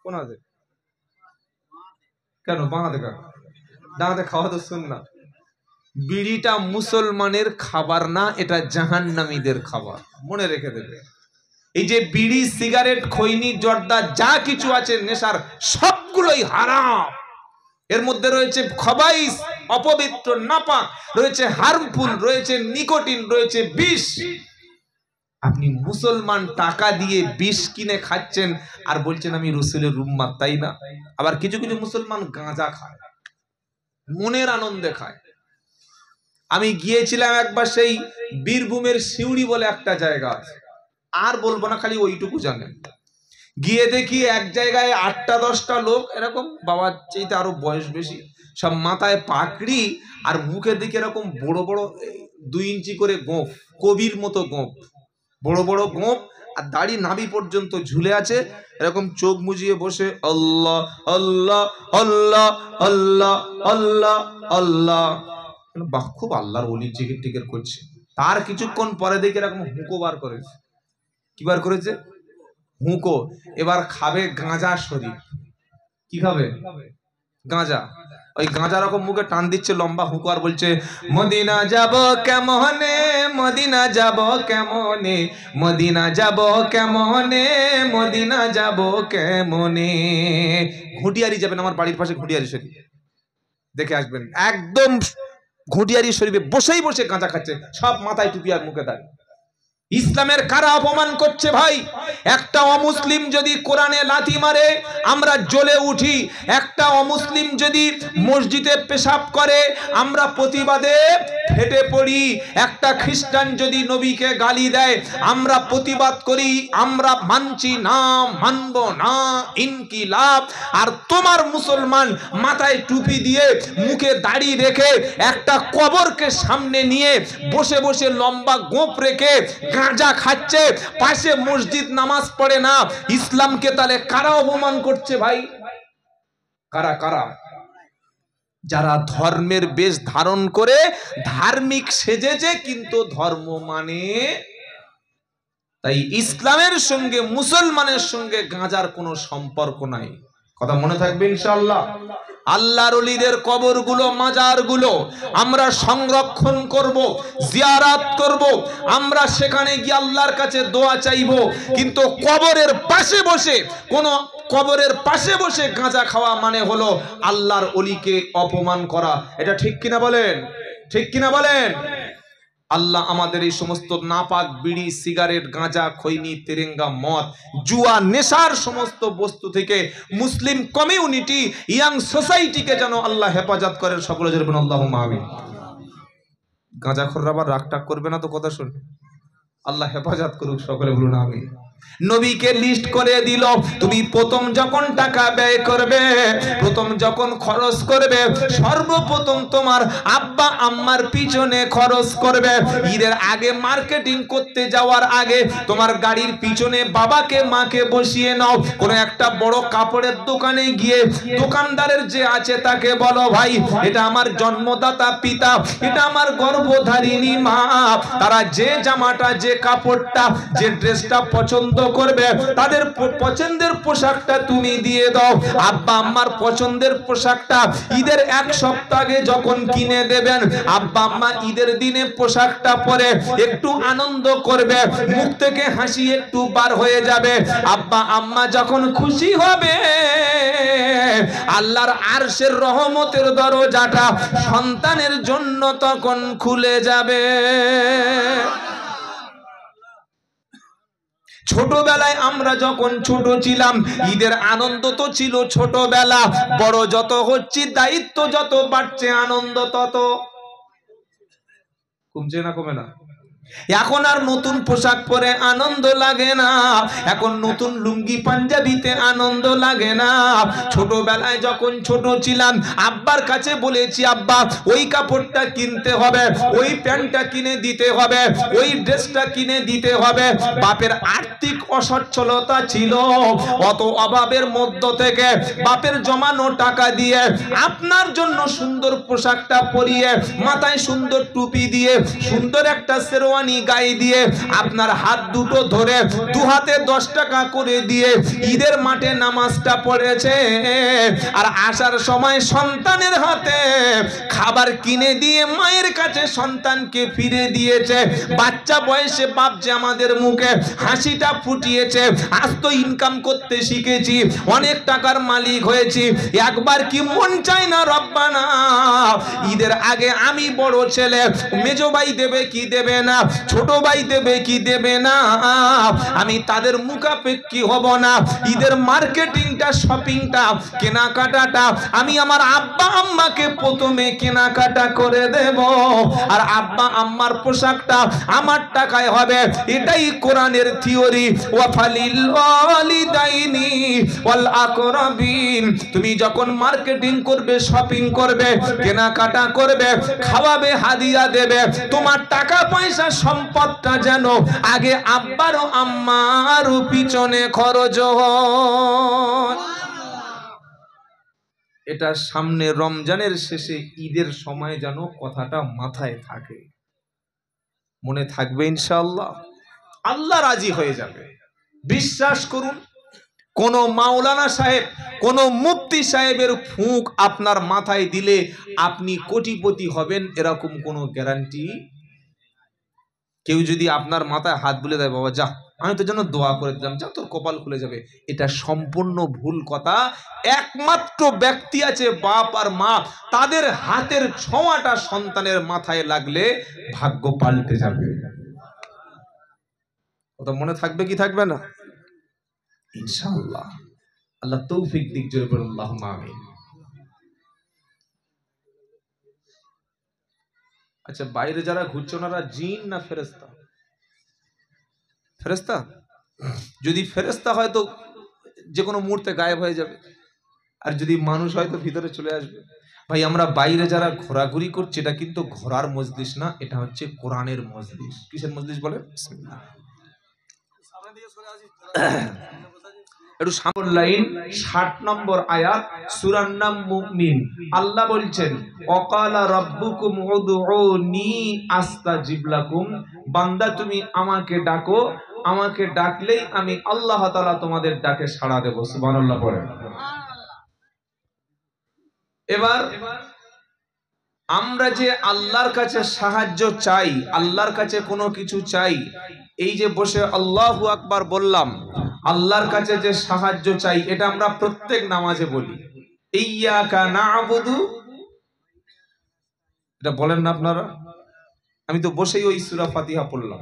Speaker 1: কোন হাতে? কেন বাঁ হাতে? ডান হাতে খাওয়া তো সুন্নাত। বিড়িটা মুসলমানের খাবার না, এটা জাহান্নামীদের খাবার, মনে রেখে দেবে। এই যে বিড়ি, সিগারেট, খৈনি, জর্দা যা কিছু আছে নেশার, সবগুলোই হারাম। এর মধ্যে রয়েছে খবাইস, অপবিত্র, নাপাক, রয়েছে হার্মফুল, রয়েছে নিকোটিন, রয়েছে বিষ। আপনি মুসলমান টাকা দিয়ে বিষ কিনে খাচ্ছেন আর বলছেন আমি রসুলের উম্মত, তাই না? আবার কিছু কিছু মুসলমান গাঁজা খায়, মনের আনন্দে খায়। আমি গিয়েছিলাম একবার সেই বীরভূমের সিউড়ি বলে একটা জায়গা আছে, আর বলবো না, খালি ওইটুকু জানেন। গিয়ে দেখি এক জায়গায় 8টা 10টা লোক, এরকম বাবার চাইতে আরো বয়স বেশি, সব মাথায় পাকড়ি আর মুখের দিকে এরকম বড় বড় 2 ইঞ্চি করে গোঁফ, কবির মতো গোঁফ, বড় বড় গোঁফ, আর দাড়ি নাভি পর্যন্ত ঝুলে আছে, এরকম চোখ মুজিয়ে বসে আল্লাহ আল্লাহ আল্লাহ আল্লাহ আল্লাহ আল্লাহ, বাহ, খুব আল্লাহর ওলির জিকির টিকির করছে। তার কিছুক্ষণ পরে দেখে এরকম হুঁকো বার করেছে। কি বার করেছে? হুঁকো। এবার খাবে গাঁজা শরীফ। কি খাবে? গাঁজা। ওই গাঁজা রকম মুখে টান দিচ্ছে লম্বা হুঁকো, আর বলছে মদিনা যাব কেমনে, মদিনা যাব কেমনে, মদিনা যাব কেমনে, মদিনা যাব কেমনে। ঘুটিয়ারি যাবেন, আমার বাড়ির পাশে ঘুটিয়ারি শরীফ, দেখে আসবেন। একদম ঘুটিয়ারি শরীফে বসেই বসে গাঁজা খাচ্ছে, সব মাথায় টুপি আর মুখে দাঁড়িয়ে। ইসলামের কারা অপমান করছে ভাই? একটা অমুসলিম যদি কোরআনে লাথি মারে আমরা জ্বলে উঠি, একটা অমুসলিম যদি মসজিদে পেশাব করে আমরা প্রতিবাদে ফেটে পড়ি, একটা খ্রিস্টান যদি নবীকে গালি দেয় আমরা প্রতিবাদ করি, আমরা মানছি না, মানব না, ইনকিলাব। আর তোমার মুসলমান মাথায় টুপি দিয়ে মুখে দাড়ি রেখে একটা কবরকে সামনে নিয়ে বসে বসে লম্বা গোঁফ রেখে গাঁজা খাচ্ছে, পাশে মসজিদ, নামাজ পড়ে না। ইসলামকে তাহলে কারা অপমান করছে ভাই? কারা? কারা? যারা ধর্মের বেশ ধারণ করে ধার্মিক সেজেছে কিন্তু ধর্ম মানে। তাই ইসলামের সঙ্গে মুসলমানের সঙ্গে গাঁজার কোনো সম্পর্ক নাই, কথা মনে থাকবে ইনশাআল্লাহ। আল্লাহর ওলিদের কবরগুলো, মাজারগুলো আমরা সংরক্ষণ করব, জিয়ারাত করব, আমরা সেখানে গিয়ে আল্লাহর কাছে দোয়া চাইব। কিন্তু কবরের পাশে বসে, কোন কবরের পাশে বসে গাঁজা খাওয়া মানে হলো আল্লাহর ওলিকে অপমান করা। এটা ঠিক কিনা বলেন? ঠিক কিনা বলেন? আল্লাহ আমাদের এই সমস্ত নাপাক বিড়ি, সিগারেট, গাঁজা, খৈনি, তেরেঙ্গা, মদ, জুয়া, নেশার সমস্ত বস্তু থেকে মুসলিম কমিউনিটি, ইয়াং সোসাইটিকে যেন আল্লাহ হেফাজত করেন। সকলে বলবেন আল্লাহুম্মা আমিন। গাঁজাখোররা আবার রাগ টাগ করবে না তো, কথা শুনে। আল্লাহ হেফাজত করুক, সকলে বলুন আমিন। নবীকে লিস্ট করে দিল, তুমি প্রথম যখন টাকা ব্যয় করবে, প্রথম যখন খরচ করবে, সর্বপ্রথম তোমার আব্বা আম্মার পিছনে খরচ করবে। ঈদের আগে মার্কেটিং করতে যাওয়ার আগে তোমার গাড়ির পিছনে বাবাকে মাকে বসিয়ে নাও। কোনো একটা বড় কাপড়ের দোকানে গিয়ে দোকানদারের যে আছে তাকে বলো, ভাই এটা আমার জন্মদাতা পিতা, এটা আমার গর্ভধারিণী মা, তারা যে জামাটা, যে কাপড়টা, যে ড্রেসটা পছন্দ করবে তাদের পছন্দের পোশাকটা তুমি দিয়ে দাও। আব্বা আম্মার পছন্দের পোশাকটা ঈদের 1 সপ্তাহ আগে যখন কিনে দেবেন, আব্বা আম্মা ঈদের দিনে পোশাকটা পরে একটু আনন্দ করবে, মুখ থেকে হাসি একটু বার হয়ে যাবে। আব্বা আম্মা যখন খুশি হবে, আল্লাহর আরশের রহমতের দরজাটা সন্তানের জন্য তখন খুলে যাবে। ছোটবেলায় আমরা যখন ছোট ছিলাম, ঈদের আনন্দ তো ছিল ছোটবেলা, বড় যত হচ্ছে, দায়িত্ব যত বাড়ছে, আনন্দ তত কমছে না কমে না? এখন আর নতুন পোশাক পরে আনন্দ লাগে না, এখন নতুন লুঙ্গি পাঞ্জাবিতে আনন্দ লাগে না। ছোটবেলায় যখন ছোট ছিলাম আব্বার কাছে বলেছি, আব্বা ওই কাপড়টা কিনতে হবে, ওই প্যান্টটা কিনে দিতে হবে, ওই ড্রেসটা কিনে দিতে হবে। বাপের আর্থিক অসচ্ছলতা ছিল, অত অভাবের মধ্য থেকে বাপের জমানো টাকা দিয়ে আপনার জন্য সুন্দর পোশাকটা পরিয়ে, মাথায় সুন্দর টুপি দিয়ে, সুন্দর একটা শেরওয়ানি গায়ে দিয়ে, আপনার হাত দুটো ধরে 2 হাতে 10 টাকা করে দিয়ে ঈদের মাঠে নামাজটা পড়েছে। আর আসার সময় সন্তানের হাতে খাবার কিনে দিয়ে মায়ের কাছে সন্তানকে ফিরে দিয়েছে। বাচ্চা বয়সে বাপ যে আমাদের মুখে হাসিটা ফুটিয়েছে, আজ তো ইনকাম করতে শিখেছি, অনেক টাকার মালিক হয়েছি, একবার কি মন চায় না রব্বানা ঈদের আগে আমি বড় ছেলে, মেজো ভাই দেবে কি দেবে না, ছোট ভাই দেবে কি দেবে না, আমি তাদের মুখাপেক্ষী হব না। ঈদের মার্কেটিংটা, শপিংটা, কেনাকাটাটা আমি আমার আব্বা আম্মাকে প্রথমে কেনাকাটা করে দেব, আর আব্বা আম্মার পোশাকটা আমার টাকায় হবে। এটাই কোরআনের থিওরি। ওয়াফালিল ওয়ালিদাইনি ওয়াল আকরাবিন। তুমি যখন মার্কেটিং করবে, শপিং করবে, কেনাকাটা করবে, খাওয়াবে, হাদিয়া দেবে, তোমার টাকা পয়সা সম্পদটা যেন আগে আব্বার ও আম্মার পিছনে খরচ হয়। এটা সামনে রমজানের শেষে ঈদের সময় যেন কথাটা মাথায় থাকে, মনে থাকবে ইনশাআল্লাহ। আল্লাহ রাজি হয়ে যাবে, বিশ্বাস করুন। কোন মাওলানা সাহেব, কোন মুফতি সাহেবের ফুঁক আপনার মাথায় দিলে আপনি কোটিপতি হবেন এরকম কোনো গ্যারান্টি। কেউ যদি আপনার মাথায় হাত বুলে দেয়, বাবা যা, আমি তোর জন্য দোয়া করে দিলাম, যা তোর কপাল খুলে যাবে, এটা সম্পূর্ণ ভুল কথা। একমাত্র ব্যক্তি আছে বাপ আর মা, তাদের হাতের ছোঁয়াটা সন্তানের মাথায় লাগলে ভাগ্য পাল্টে যাবে। কথা মনে থাকবে কি থাকবে না? ইনশাআল্লাহ। আল্লাহ তৌফিক দিক, জোরে বলুন আল্লাহুম্মা আমিন। আচ্ছা, বাইরে যারা ঘুরছে ওনারা জিন না ফেরেশতা? ফেরেশতা। যদি ফেরেশতা হয় তো যে কোনো মুহূর্তে গায়েব হয়ে যাবে, আর যদি মানুষ হয় তো ভিতরে চলে আসবে। ভাই, আমরা বাইরে যারা ঘোরাঘুরি করছি, এটা কিন্তু ঘোরার মজলিস না, এটা হচ্ছে কোরআনের মজলিস। কিসের মজলিস বলে? বিসমিল্লাহ। একটু সামনে লাইন 60 নম্বর আয়াত, সূরার নাম মুমিন। আল্লাহ বলছেন, ওয়াকালা রাব্বুকুম উদউনি আস্তাজিব লাকুম। বান্দা তুমি আমাকে ডাকো, আমাকে ডাকলেই আমি আল্লাহ তাআলা তোমাদের ডাকে সাড়া দেব। সুবহানাল্লাহ পড়েন। এবার আমরা যে আল্লাহর কাছে সাহায্য চাই, আল্লাহর কাছে কোনো কিছু চাই, এই যে বসে আল্লাহু আকবার বললাম, আল্লাহর কাছে যে সাহায্য চাই, এটা আমরা প্রত্যেক নামাজে বলি, ইয়্যাকা না'বুদু। এটা বলেন না আপনারা? আমি তো বসেই ওই সূরা ফাতিহা পড়লাম।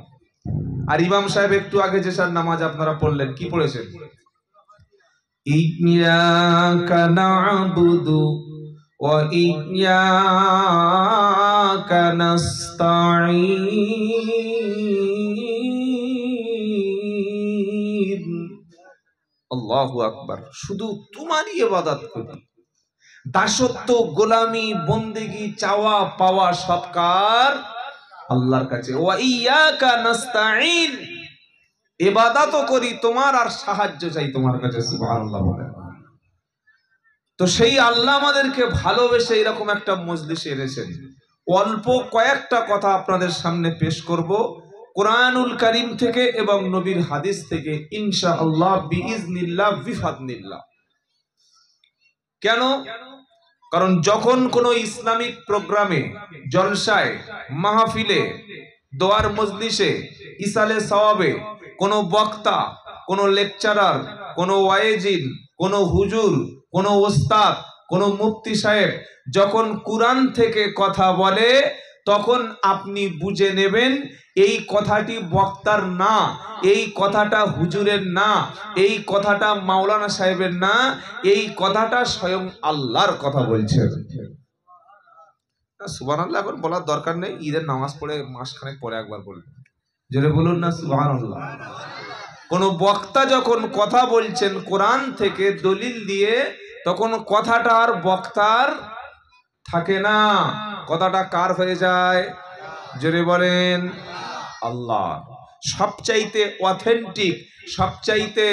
Speaker 1: আর ইমাম সাহেব একটু আগে যে স্যার নামাজ আপনারা পড়লেন, কি পড়েছেন? ইয়্যাকা না'বুদু ওয়া ইয়্যাকা নাস্তাঈন। আল্লাহু আকবার। শুধু তোমারই ইবাদত করি, দাসত্ব, গোলামি, বন্দেগী, চাওয়া পাওয়া সব কার? আল্লাহর কাছে। ওয়া ইয়্যাকা নাস্তাঈন, ইবাদতও করি তোমার, আর সাহায্য চাই তোমার কাছে। সুবহানাল্লাহ বলেন। তো সেই আল্লাহ আমাদেরকে ভালোবেসে এরকম একটা মজলিসে এনেছেন। অল্প কয়েকটা কথা আপনাদের সামনে পেশ করব কোরআনুল কারীম থেকে এবং নবীর হাদিস থেকে, ইনশাআল্লাহ বিইজনিল্লাহ বিফাদনিল্লাহ। কেন? কারণ যখন কোনো ইসলামিক প্রোগ্রামে, জলসায়, মাহফিলে, দোয়ার মজলিসে, ইসালে সওয়াবে কোনো বক্তা, কোনো লেকচারার, কোনো ওয়াইজিন, কোনো হুজুর, কোনো ওস্তাদ, কোনো মুফতি সাহেব যখন কুরআন থেকে কথা বলে, তখন আপনি বুঝে নেবেন এই কথাটি বক্তার না, এই কথাটা হুজুরের না, এই কথাটা মাওলানা সাহেবের না, এই কথাটা স্বয়ং আল্লাহর কথা বলছেন। সুবহানাল্লাহ এখন বলার দরকার নেই, ঈদের নামাজ পড়ে মাসখানেক পরে একবার বলবেন, জোরে বলুন না সুবহানাল্লাহ। কোন বক্তা যখন কথা বলছেন কোরআন থেকে দলিল দিয়ে, তখন কথাটা আর বক্তার থাকে না, কথাটা কার হয়ে যায়? জোরে বলেন আল্লাহ। সবচাইতে অথেন্টিক, সবচাইতে